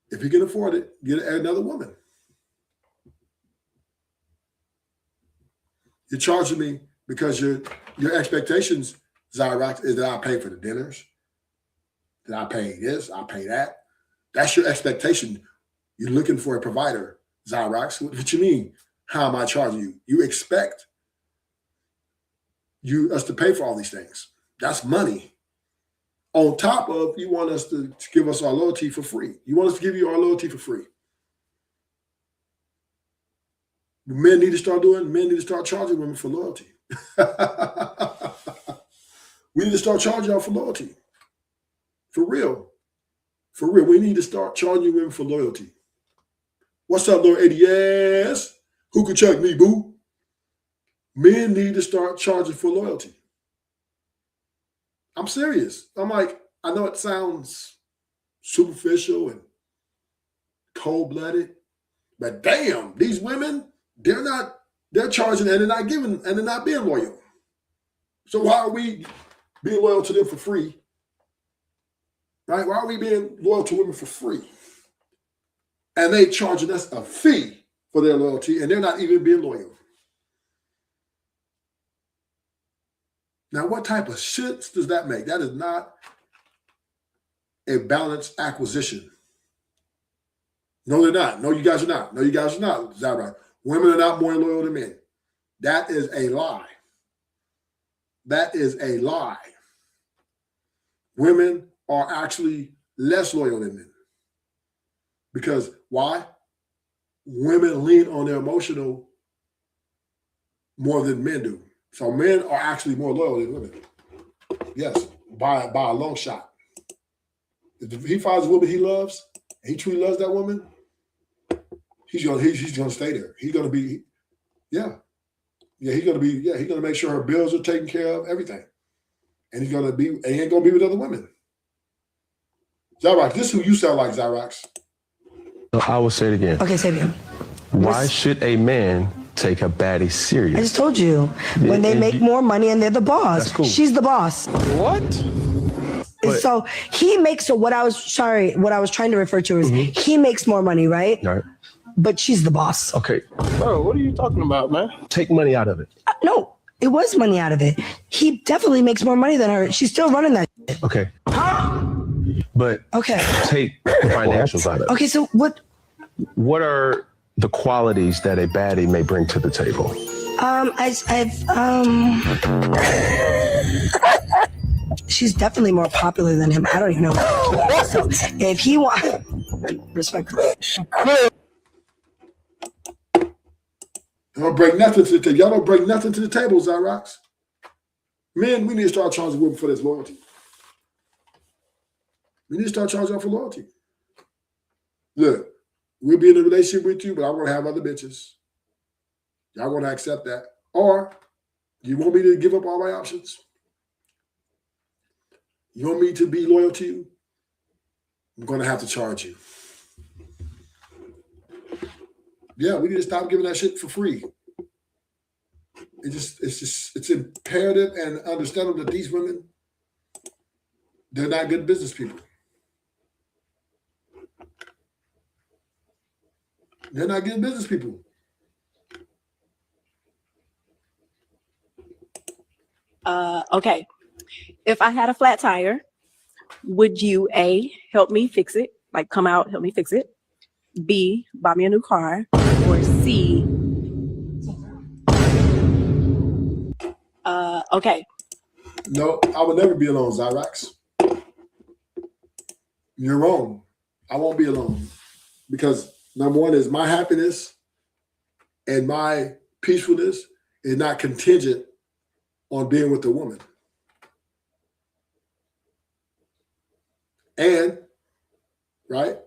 if he can afford it, get another woman. You're charging me because your expectations, Cyrox, is that I pay for the dinners, that I pay this, I pay that. That's your expectation. You're looking for a provider, Cyrox. What you mean? How am I charging you? You expect us to pay for all these things. That's money. On top of, you want us to give us our loyalty for free. You want us to give you our loyalty for free. Men need to start charging women for loyalty. We need to start charging y'all for loyalty. For real. For real. We need to start charging women for loyalty. What's up, Lord 80? Yes. Who could check me, boo? Men need to start charging for loyalty. I'm serious. I'm like, I know it sounds superficial and cold-blooded, but damn, these women, they're charging and they're not giving and they're not being loyal. So why are we being loyal to them for free? Right? Why are we being loyal to women for free? And they charging us a fee for their loyalty and they're not even being loyal. Now, what type of shit does that make? That is not a balanced acquisition. No, they're not. No, you guys are not. No, you guys are not. Is that right? Women are not more loyal than men. That is a lie. That is a lie. Women are actually less loyal than men. Because why? Women lean on their emotional more than men do. So men are actually more loyal than women. Yes, by a long shot. If he finds a woman he loves, and he truly loves that woman, he's gonna stay there. He's gonna be, he's gonna make sure her bills are taken care of, everything. And he ain't gonna be with other women. Cyrox, this is who you sound like, Cyrox. I will say it again. Okay, say it again. Why should a man take a baddie serious? I just told you. When they make more money and they're the boss. That's cool. She's the boss. What? So he makes, what I was trying to refer to is he makes more money, right? Right. But she's the boss. Okay. Bro, what are you talking about, man? Take money out of it. No, it was money out of it. He definitely makes more money than her. She's still running that shit. Okay. But Okay. take the financials out of it. Okay, so what? What are the qualities that a baddie may bring to the table? She's definitely more popular than him. I don't even know. So if he wants, respectfully. Don't bring nothing to the table. Y'all don't bring nothing to the table, Zyrox. Men, we need to start charging women for this loyalty. We need to start charging her for loyalty. Look, we'll be in a relationship with you, but I want to have other bitches. Y'all going to accept that. Or you want me to give up all my options? You want me to be loyal to you? I'm going to have to charge you. Yeah, we need to stop giving that shit for free. It's imperative and understandable that these women, they're not good business people. They're not good business people. Okay. If I had a flat tire, would you A, help me fix it? Like come out, help me fix it. B, buy me a new car. Or C, okay. No, I would never be alone, Zyrox. You're wrong. I won't be alone. Because number one is my happiness and my peacefulness is not contingent on being with a woman. And, right,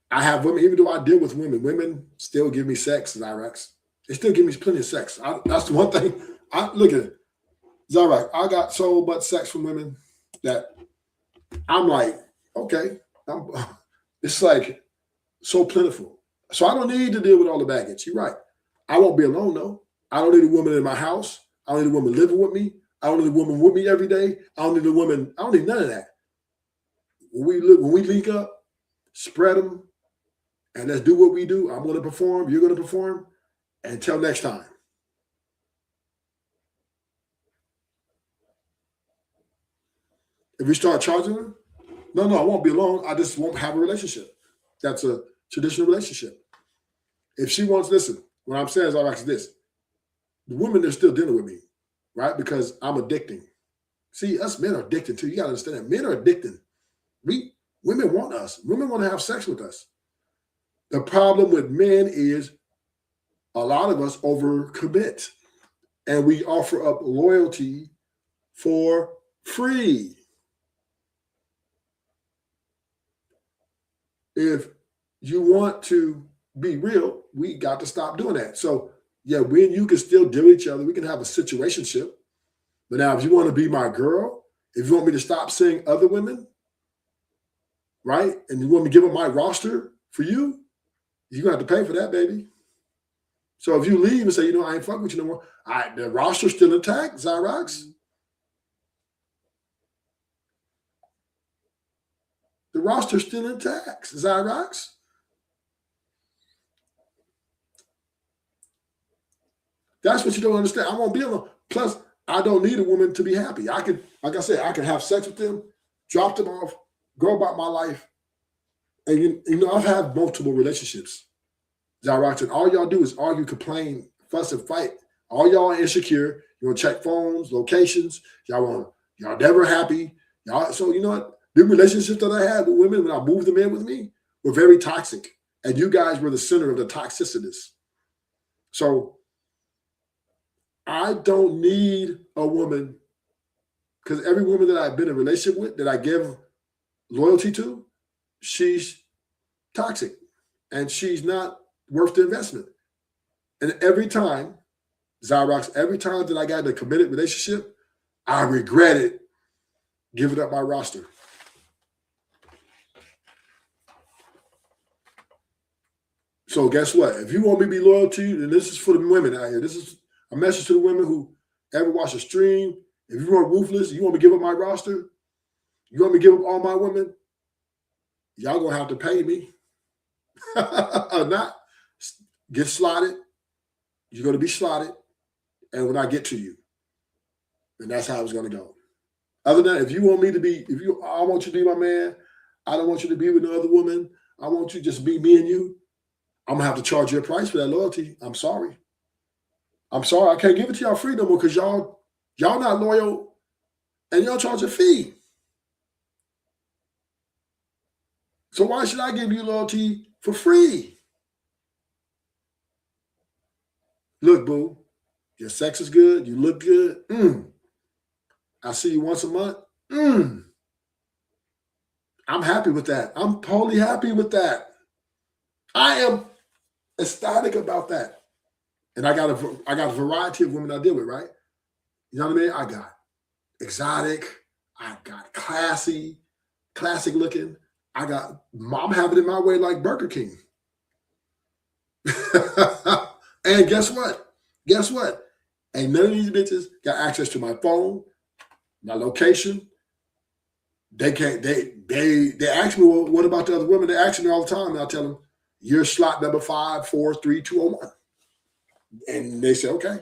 I have women, even though I deal with women still give me sex, Zyrox. They still give me plenty of sex. That's the one thing. Look at it. Zyrox, I got so much sex from women that I'm like, okay. It's like so plentiful. So I don't need to deal with all the baggage. You're right. I won't be alone, though. I don't need a woman in my house. I don't need a woman living with me. I don't need a woman with me every day. I don't need a woman. I don't need none of that. When we link up, spread them, and let's do what we do. I'm going to perform. You're going to perform. Until next time. If we start charging her, no, I won't be alone. I just won't have a relationship. That's a traditional relationship. If she wants, listen, what I'm saying is this. The women are still dealing with me, right? Because I'm addicting. See, us men are addicted too. You got to understand that. Men are addicted. Women want us. Women want to have sex with us. The problem with men is a lot of us overcommit and we offer up loyalty for free. If you want to be real, we got to stop doing that. So yeah, we and you can still deal with each other. We can have a situationship. But now if you want to be my girl, if you want me to stop seeing other women, right? And you want me to give up my roster for you, you're going to have to pay for that, baby. So if you leave and say, you know, I ain't fucking with you no more, the roster's still intact, Zyrox. The roster's still intact, Zyrox. That's what you don't understand. I won't be alone. Plus, I don't need a woman to be happy. I can, like I said, I can have sex with them, drop them off, go about my life. And you know, I've had multiple relationships, Zyrox, and all y'all do is argue, complain, fuss, and fight. All y'all are insecure. You want to check phones, locations. Y'all never happy. So you know what? The relationships that I had with women when I moved them in with me were very toxic. And you guys were the center of the toxicity. So I don't need a woman, because every woman that I've been in a relationship with, that I give loyalty to, she's toxic and she's not worth the investment. And every time, Zyrox, every time that I got in a committed relationship, I regretted giving up my roster. So guess what? If you want me to be loyal to you, then this is for the women out here. This is a message to the women who ever watch a stream. If you want ruthless, you want me to give up my roster, you want me to give up all my women, y'all gonna have to pay me. Or not, get slotted. You're gonna be slotted. And when I get to you, and that's how it's gonna go. Other than that, if you want me to be, I want you to be my man. I don't want you to be with no other woman. I want you to just be me and you. I'm gonna have to charge you a price for that loyalty. I'm sorry. I can't give it to y'all free no more because y'all not loyal and y'all charge a fee. So why should I give you loyalty for free? Look, boo, your sex is good. You look good. I see you once a month. I'm happy with that. I'm totally happy with that. I am ecstatic about that. And I got a variety of women I deal with, right? You know what I mean? I got exotic. I got classy, classic looking. I'm having it my way like Burger King. And guess what? Ain't none of these bitches got access to my phone, my location. They can't, they ask me, well, what about the other women? They ask me all the time, and I tell them, you're slot number 543201. And they say, okay.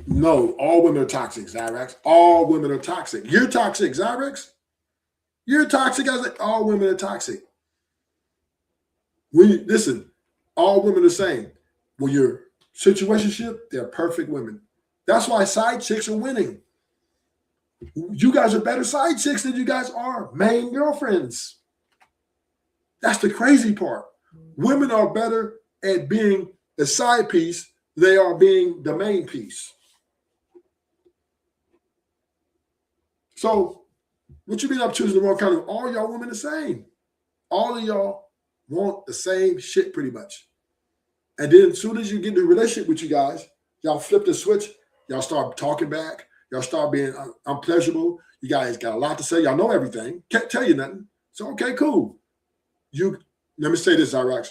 No, all women are toxic, Zyrex. All women are toxic. You're toxic, Zyrex. You're toxic. I was like, all women are toxic. Listen, all women are the same. When you're situationship, they're perfect women. That's why side chicks are winning. You guys are better side chicks than you guys are main girlfriends. That's the crazy part. Women are better at being the side piece than they are being the main piece. So what you mean I'm choosing the wrong kind of, all y'all women the same. All of y'all want the same shit pretty much. And then as soon as you get in a relationship with you guys, y'all flip the switch, y'all start talking back, y'all start being unpleasurable. You guys got a lot to say. Y'all know everything. Can't tell you nothing. So, okay, cool. Let me say this, Zyrex.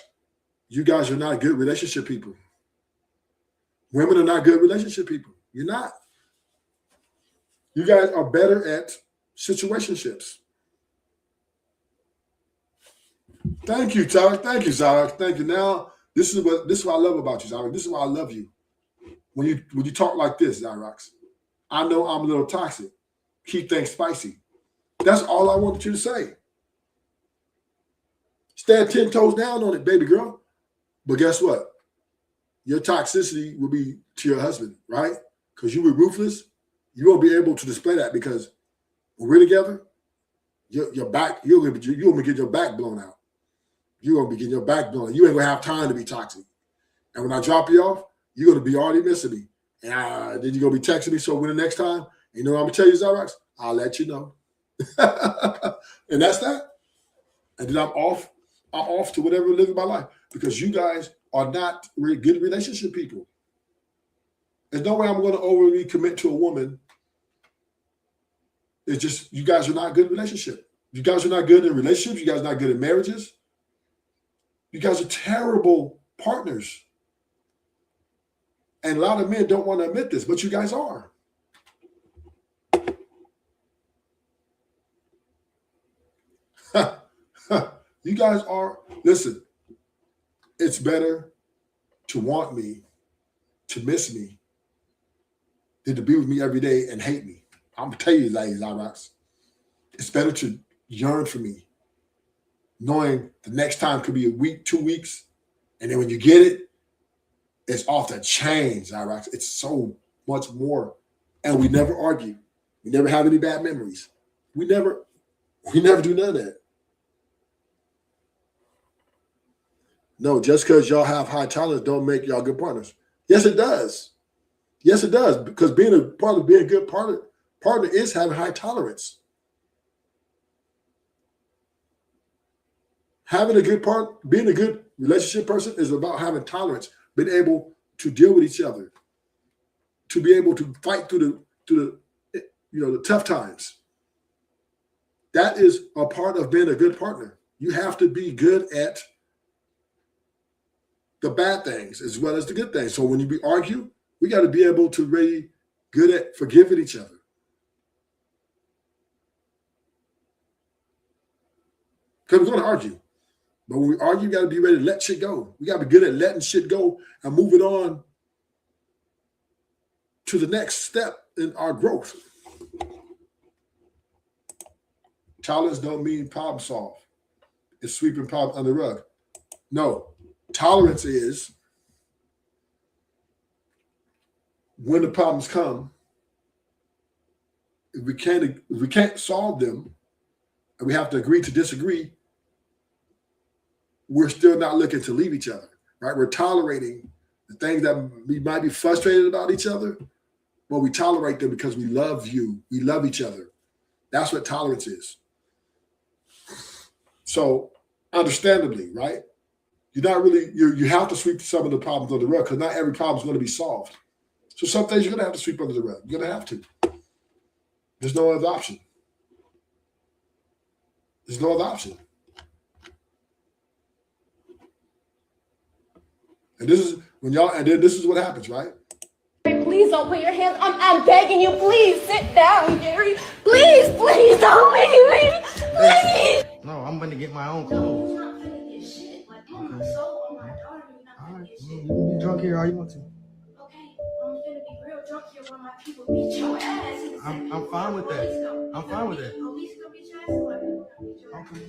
You guys are not good relationship people. Women are not good relationship people. You're not. You guys are better at situationships. Thank you, Zyrex. Thank you, Zyrex. Thank you. Now, this is what I love about you, Zyrex. This is why I love you. When you talk like this, Zyrex, I know I'm a little toxic. Keep things spicy. That's all I wanted you to say. Stand 10 toes down on it, baby girl. But guess what? Your toxicity will be to your husband, right? Because you were ruthless. You won't be able to display that because when we're together, your back, you're gonna get your back blown out. You're gonna be getting your back blown. You ain't gonna have time to be toxic. And when I drop you off, you're gonna be already missing me. And then you're gonna be texting me. So when the next time, you know what I'm gonna tell you, Zyrex? I'll let you know. And that's that. And then I'm off to whatever living my life because you guys are not really good relationship people. There's no way I'm going to overly commit to a woman. It's just you guys are not good in relationship. You guys are not good in relationships. You guys are not good in marriages. You guys are terrible partners. And a lot of men don't want to admit this, but you guys are. You guys are, listen, it's better to want me, to miss me, than to be with me every day and hate me. I'm going to tell you, ladies, Zyrex, it's better to yearn for me, knowing the next time could be a week, 2 weeks, and then when you get it, it's off the chain, Zyrex. It's so much more. And we never argue. We never have any bad memories. We never do none of that. No, just because y'all have high tolerance don't make y'all good partners. Yes, it does. Yes, it does. Because being a good partner is having high tolerance. Having a good being a good relationship person is about having tolerance, being able to deal with each other, to be able to fight through the tough times. That is a part of being a good partner. You have to be good at the bad things as well as the good things. So when we argue, we got to be able to really good at forgiving each other. Because we're going to argue. But when we argue, we got to be ready to let shit go. We got to be good at letting shit go and moving on to the next step in our growth. Tolerance don't mean problem solve. It's sweeping problem under the rug. No, tolerance is when the problems come, if we can't solve them, and we have to agree to disagree, we're still not looking to leave each other, right? We're tolerating the things that we might be frustrated about each other, but we tolerate them because we love you. We love each other. That's what tolerance is. So understandably, right? You're not really, you have to sweep some of the problems under the rug because not every problem is going to be solved. So some things you're going to have to sweep under the rug. You're going to have to. There's no other option. There's no other option. And this is when y'all, and then this is what happens, right? Please don't put your hands. I'm begging you. Please sit down, Gary. Please don't leave me. Please. No, I'm gonna get my own clothes. You can be drunk here all you want to. I'm fine with that. I'm fine with that. Okay.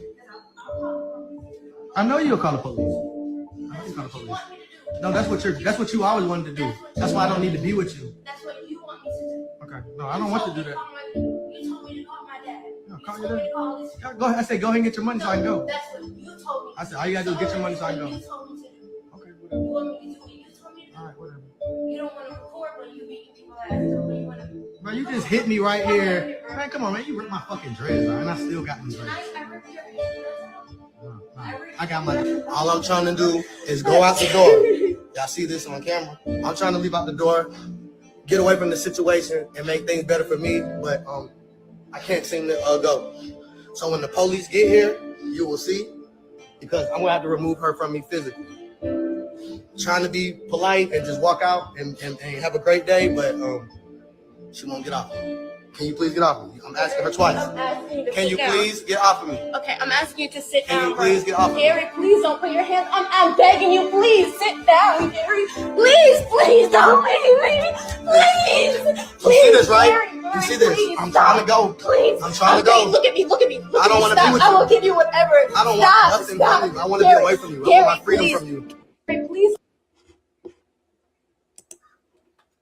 I know you'll call the police. I know you call the police. No, that's what you always wanted to do. That's why I don't need to be with you. That's what you want me to do. Okay. No, I don't want to do that. You told me to call my dad. No, call your dad. Go ahead. I said go ahead and get your money so I can go. That's what you told me. I said all you gotta do is get your money so I can go. You told me to do. Okay, whatever. You want me to do what you told me to do. All right, whatever. You don't want to record when you beating people ass. So you want to. Bro, you just hit me right here. Man, come on, man. You ripped my fucking dreads out, and I still got them dreads. I got my. All I'm trying to do is go out the door. Y'all see this on camera? I'm trying to leave out the door, get away from the situation, and make things better for me. But I can't seem to go. So when the police get here, you will see, because I'm gonna have to remove her from me physically. Trying to be polite and just walk out and have a great day, but she won't get off. Can you please get off of me? I'm asking her twice. Can you please get off of me? Okay, I'm asking you to sit down. Can you please get off of me? Gary, please don't put your hands. I'm begging you. Please sit down, Gary. Please don't leave me. Please. You see this, right? You see this? I'm trying to go. Please. I'm trying to go. Look at me. I don't want to be with you. I will give you whatever. I don't want nothing from you. I want to be away from you. I want my freedom from you. Please.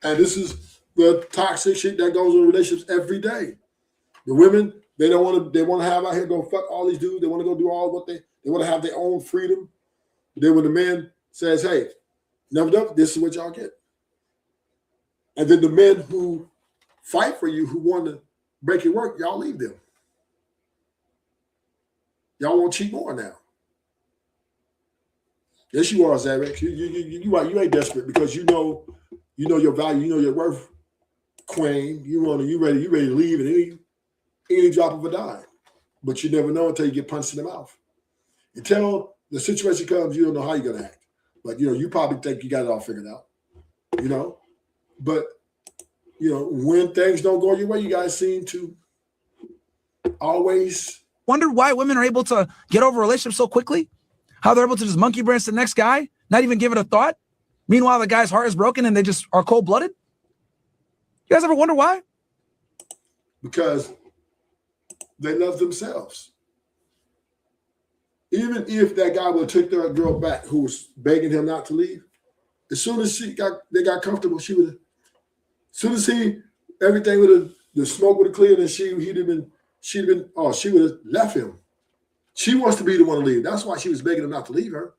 And this is the toxic shit that goes in relationships every day. The women, they want to have out here go fuck all these dudes. They want to go do all what they want to have their own freedom. But then when the man says, hey, never, this is what y'all get. And then the men who fight for you, who want to break your work, y'all leave them. Y'all want to cheat more now. Yes, you are, Zarek. You ain't desperate because you know your value, you know your worth, Queen. You ready to leave at any drop of a dime. But you never know until you get punched in the mouth. Until the situation comes, you don't know how you're gonna act. But you probably think you got it all figured out. But when things don't go your way, you guys seem to always wonder why women are able to get over relationships so quickly. How they're able to just monkey branch the next guy, not even give it a thought. Meanwhile, the guy's heart is broken and they just are cold-blooded. You guys ever wonder why? Because they love themselves. Even if that guy would have took their girl back who was begging him not to leave, as soon as they got comfortable, she would have, as soon as everything would have, the smoke would have cleared and she would have left him. She wants to be the one to leave. That's why she was begging him not to leave her.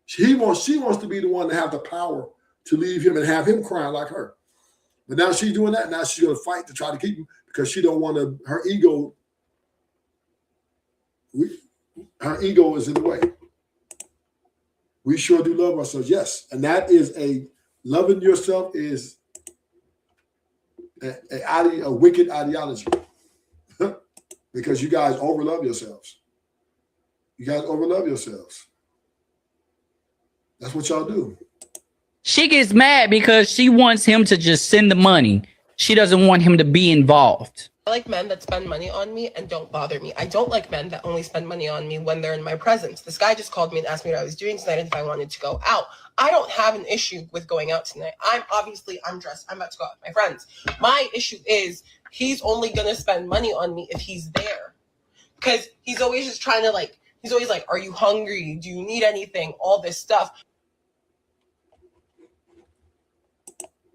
She wants to be the one to have the power to leave him and have him crying like her. But now she's doing that. Now she's going to fight to try to keep him because she don't want to, her ego is in the way. We sure do love ourselves, yes. And that is loving yourself is a wicked ideology because you guys overlove yourselves. You guys overlove yourselves. That's what y'all do. She gets mad because she wants him to just send the money. She doesn't want him to be involved. I like men that spend money on me and don't bother me. I don't like men that only spend money on me when they're in my presence. This guy just called me and asked me what I was doing tonight and if I wanted to go out. I don't have an issue with going out tonight. I'm dressed. I'm about to go out with my friends. My issue is he's only going to spend money on me if he's there. Because he's always just trying to he's always like, are you hungry? Do you need anything? All this stuff.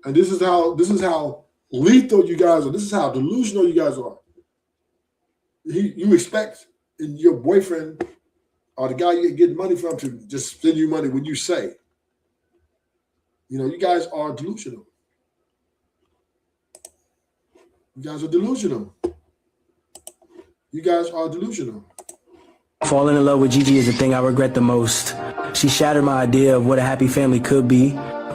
And this is how lethal you guys are. This is how delusional you guys are. You expect your boyfriend or the guy you get money from to just send you money when you say. You guys are delusional. You guys are delusional. You guys are delusional. Falling in love with Gigi is the thing I regret the most. She shattered my idea of what a happy family could be.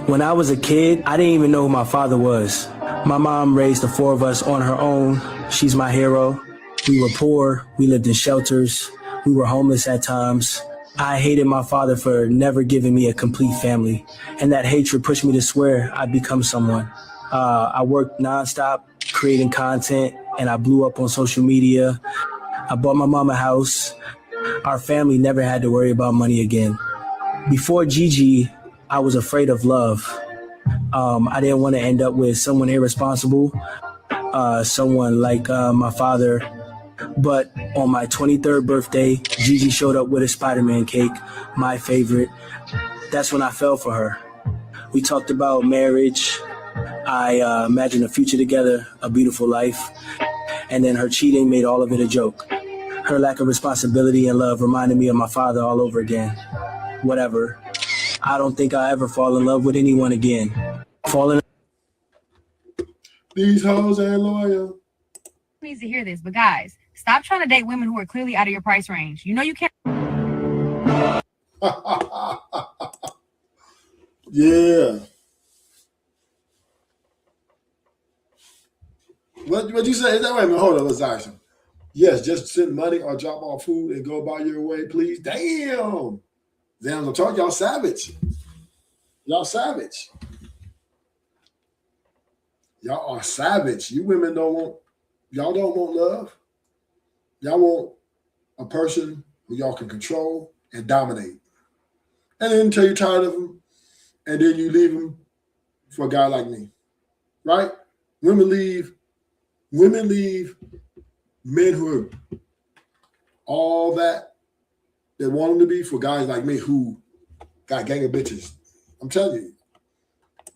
When I was a kid, I didn't even know who my father was. My mom raised the 4 of us on her own. She's my hero. We were poor. We lived in shelters. We were homeless at times. I hated my father for never giving me a complete family. And that hatred pushed me to swear I'd become someone. I worked nonstop creating content, and I blew up on social media. I bought my mom a house. Our family never had to worry about money again. Before Gigi, I was afraid of love. I didn't want to end up with someone irresponsible, someone like my father. But on my 23rd birthday, Gigi showed up with a Spider-Man cake, my favorite. That's when I fell for her. We talked about marriage. I imagined a future together, a beautiful life. And then her cheating made all of it a joke. Her lack of responsibility and love reminded me of my father all over again. Whatever. I don't think I'll ever fall in love with anyone again. These hoes ain't loyal. Needs to hear this, but guys, stop trying to date women who are clearly out of your price range. You know you can't. Yeah. What you say? Is that right? Hold on, let's ask him. Yes, just send money or drop off food and go by your way, please. Damn, I'm talking. Y'all savage. Y'all savage. Y'all are savage. You women don't want love. Y'all want a person who y'all can control and dominate. And then until you're tired of them, and then you leave them for a guy like me. Right? Women leave men who are all that they want them to be for guys like me who got a gang of bitches. I'm telling you.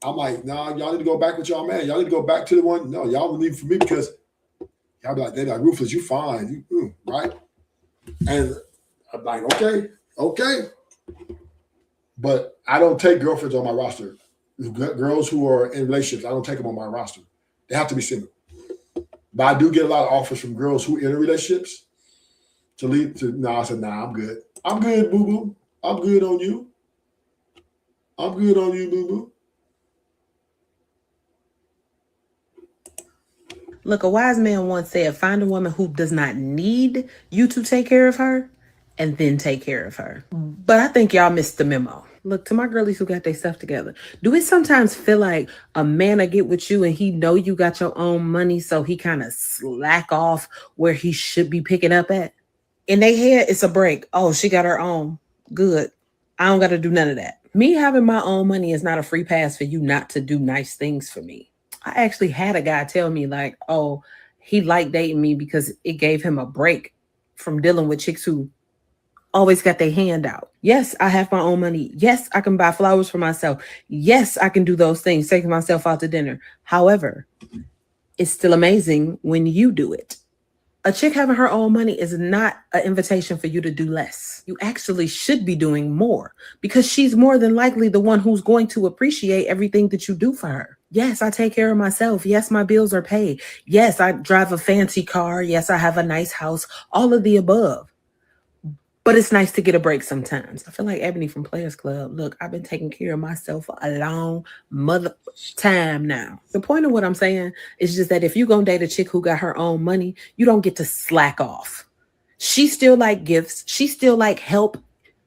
I'm like, nah, y'all need to go back with y'all man. Y'all need to go back to the one. No, y'all leave for me because y'all be like, they like, Ruthless, you fine. Right? And I'm like, okay. But I don't take girlfriends on my roster. Girls who are in relationships, I don't take them on my roster. They have to be single. But I do get a lot of offers from girls who are in relationships to lead to. No, I said, nah, I'm good. I'm good, boo boo. I'm good on you. I'm good on you, boo boo. Look, a wise man once said, find a woman who does not need you to take care of her and then take care of her. But I think y'all missed the memo. Look, to my girlies who got their stuff together, do it sometimes feel like a man will get with you and he know you got your own money, so he kind of slack off where he should be picking up at? In their head, it's a break. Oh, she got her own. Good. I don't got to do none of that. Me having my own money is not a free pass for you not to do nice things for me. I actually had a guy tell me like, oh, he liked dating me because it gave him a break from dealing with chicks who always got their hand out. Yes, I have my own money. Yes, I can buy flowers for myself. Yes, I can do those things, taking myself out to dinner. However, it's still amazing when you do it. A chick having her own money is not an invitation for you to do less. You actually should be doing more because she's more than likely the one who's going to appreciate everything that you do for her. Yes, I take care of myself. Yes, my bills are paid. Yes, I drive a fancy car. Yes, I have a nice house. All of the above. But it's nice to get a break sometimes. I feel like Ebony from Players Club. Look, I've been taking care of myself for a long mother time now. The point of what I'm saying is just that if you're going to date a chick who got her own money, you don't get to slack off. She still like gifts. She still like help.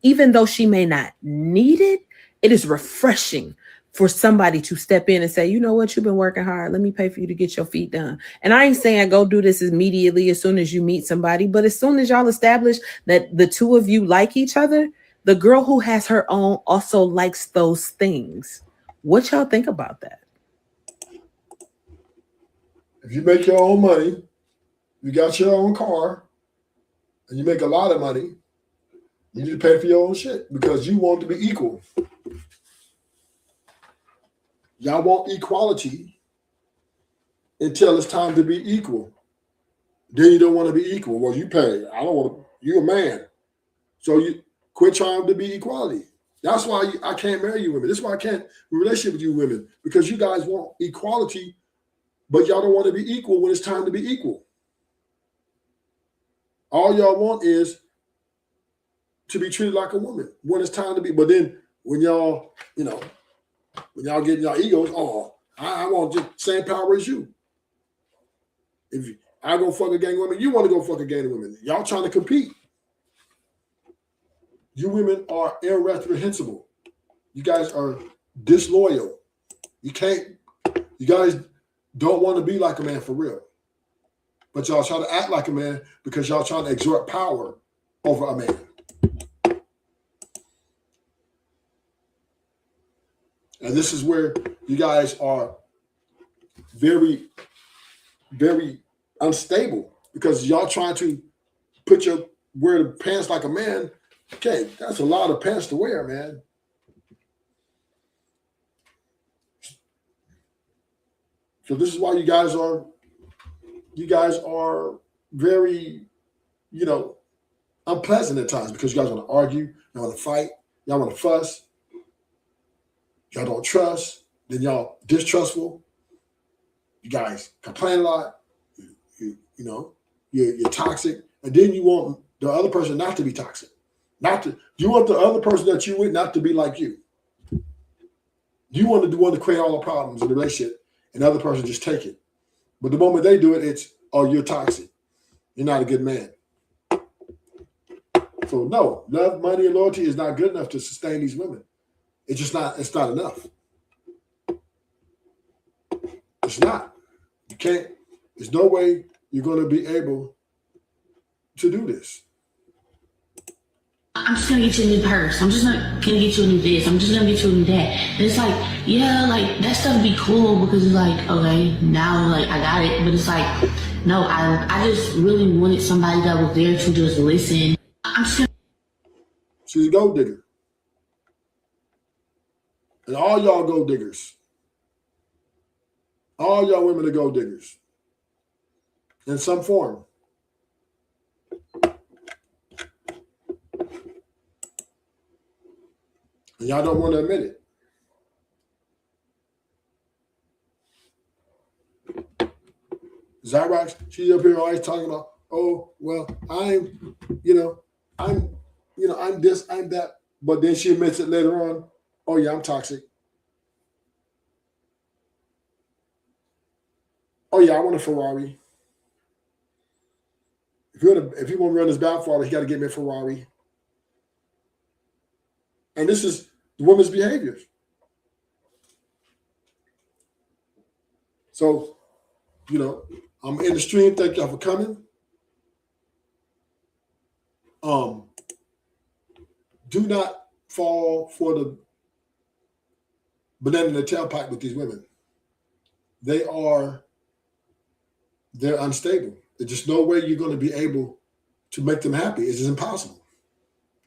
Even though she may not need it, it is refreshing for somebody to step in and say, you know what, you've been working hard. Let me pay for you to get your feet done. And I ain't saying go do this immediately as soon as you meet somebody, but as soon as y'all establish that the two of you like each other, The girl who has her own also likes those things. What y'all think about that? If you make your own money, you got your own car, and you make a lot of money, you need to pay for your own shit because you want to be equal. Y'all want equality until it's time to be equal. Then you don't want to be equal. Well, you pay. I don't want to. You're a man. So you quit trying to be equality. That's why I can't marry you women. This is why I can't be in a relationship with you women, because you guys want equality, but y'all don't want to be equal when it's time to be equal. All y'all want is to be treated like a woman when it's time to be. But then when y'all, when y'all get y'all egos, I want the same power as you. If I go fuck a gang of women, you want to go fuck a gang of women. Y'all trying to compete. You women are irreprehensible. You guys are disloyal. You guys don't want to be like a man for real. But y'all try to act like a man because y'all trying to exert power over a man. And this is where you guys are very, very unstable because y'all trying to wear the pants like a man. Okay, that's a lot of pants to wear, man. So this is why you guys are very, unpleasant at times because you guys want to argue, you want to fight, y'all want to fuss, y'all don't trust, then y'all distrustful. You guys complain a lot, you're toxic, and then you want the other person not to be toxic. You want the other person that you with not to be like you. You want the one to create all the problems in the relationship, and the other person just take it. But the moment they do it, it's, you're toxic. You're not a good man. So no, love, money, and loyalty is not good enough to sustain these women. It's not enough. It's not. You can't, there's no way you're going to be able to do this. I'm just gonna get you a new purse. I'm just not gonna get you a new this. I'm just gonna get you a new that. And it's like, yeah, like that stuff be cool because it's like, okay, now like I got it. But it's like, no, I just really wanted somebody that was there to just listen. I'm just gonna. She's a gold digger. And all y'all gold diggers. All y'all women are gold diggers. In some form. And y'all don't want to admit it. Zyrox, she's up here always talking about, I'm this, I'm that. But then she admits it later on, I'm toxic. I want a Ferrari. If you want to run his Bathwater, he got to get me a Ferrari. And this is the woman's behaviors. So, I'm in the stream. Thank y'all for coming. Do not fall for the banana in the tailpipe with these women. They're unstable. There's just no way you're going to be able to make them happy. It's just impossible.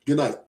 Good night.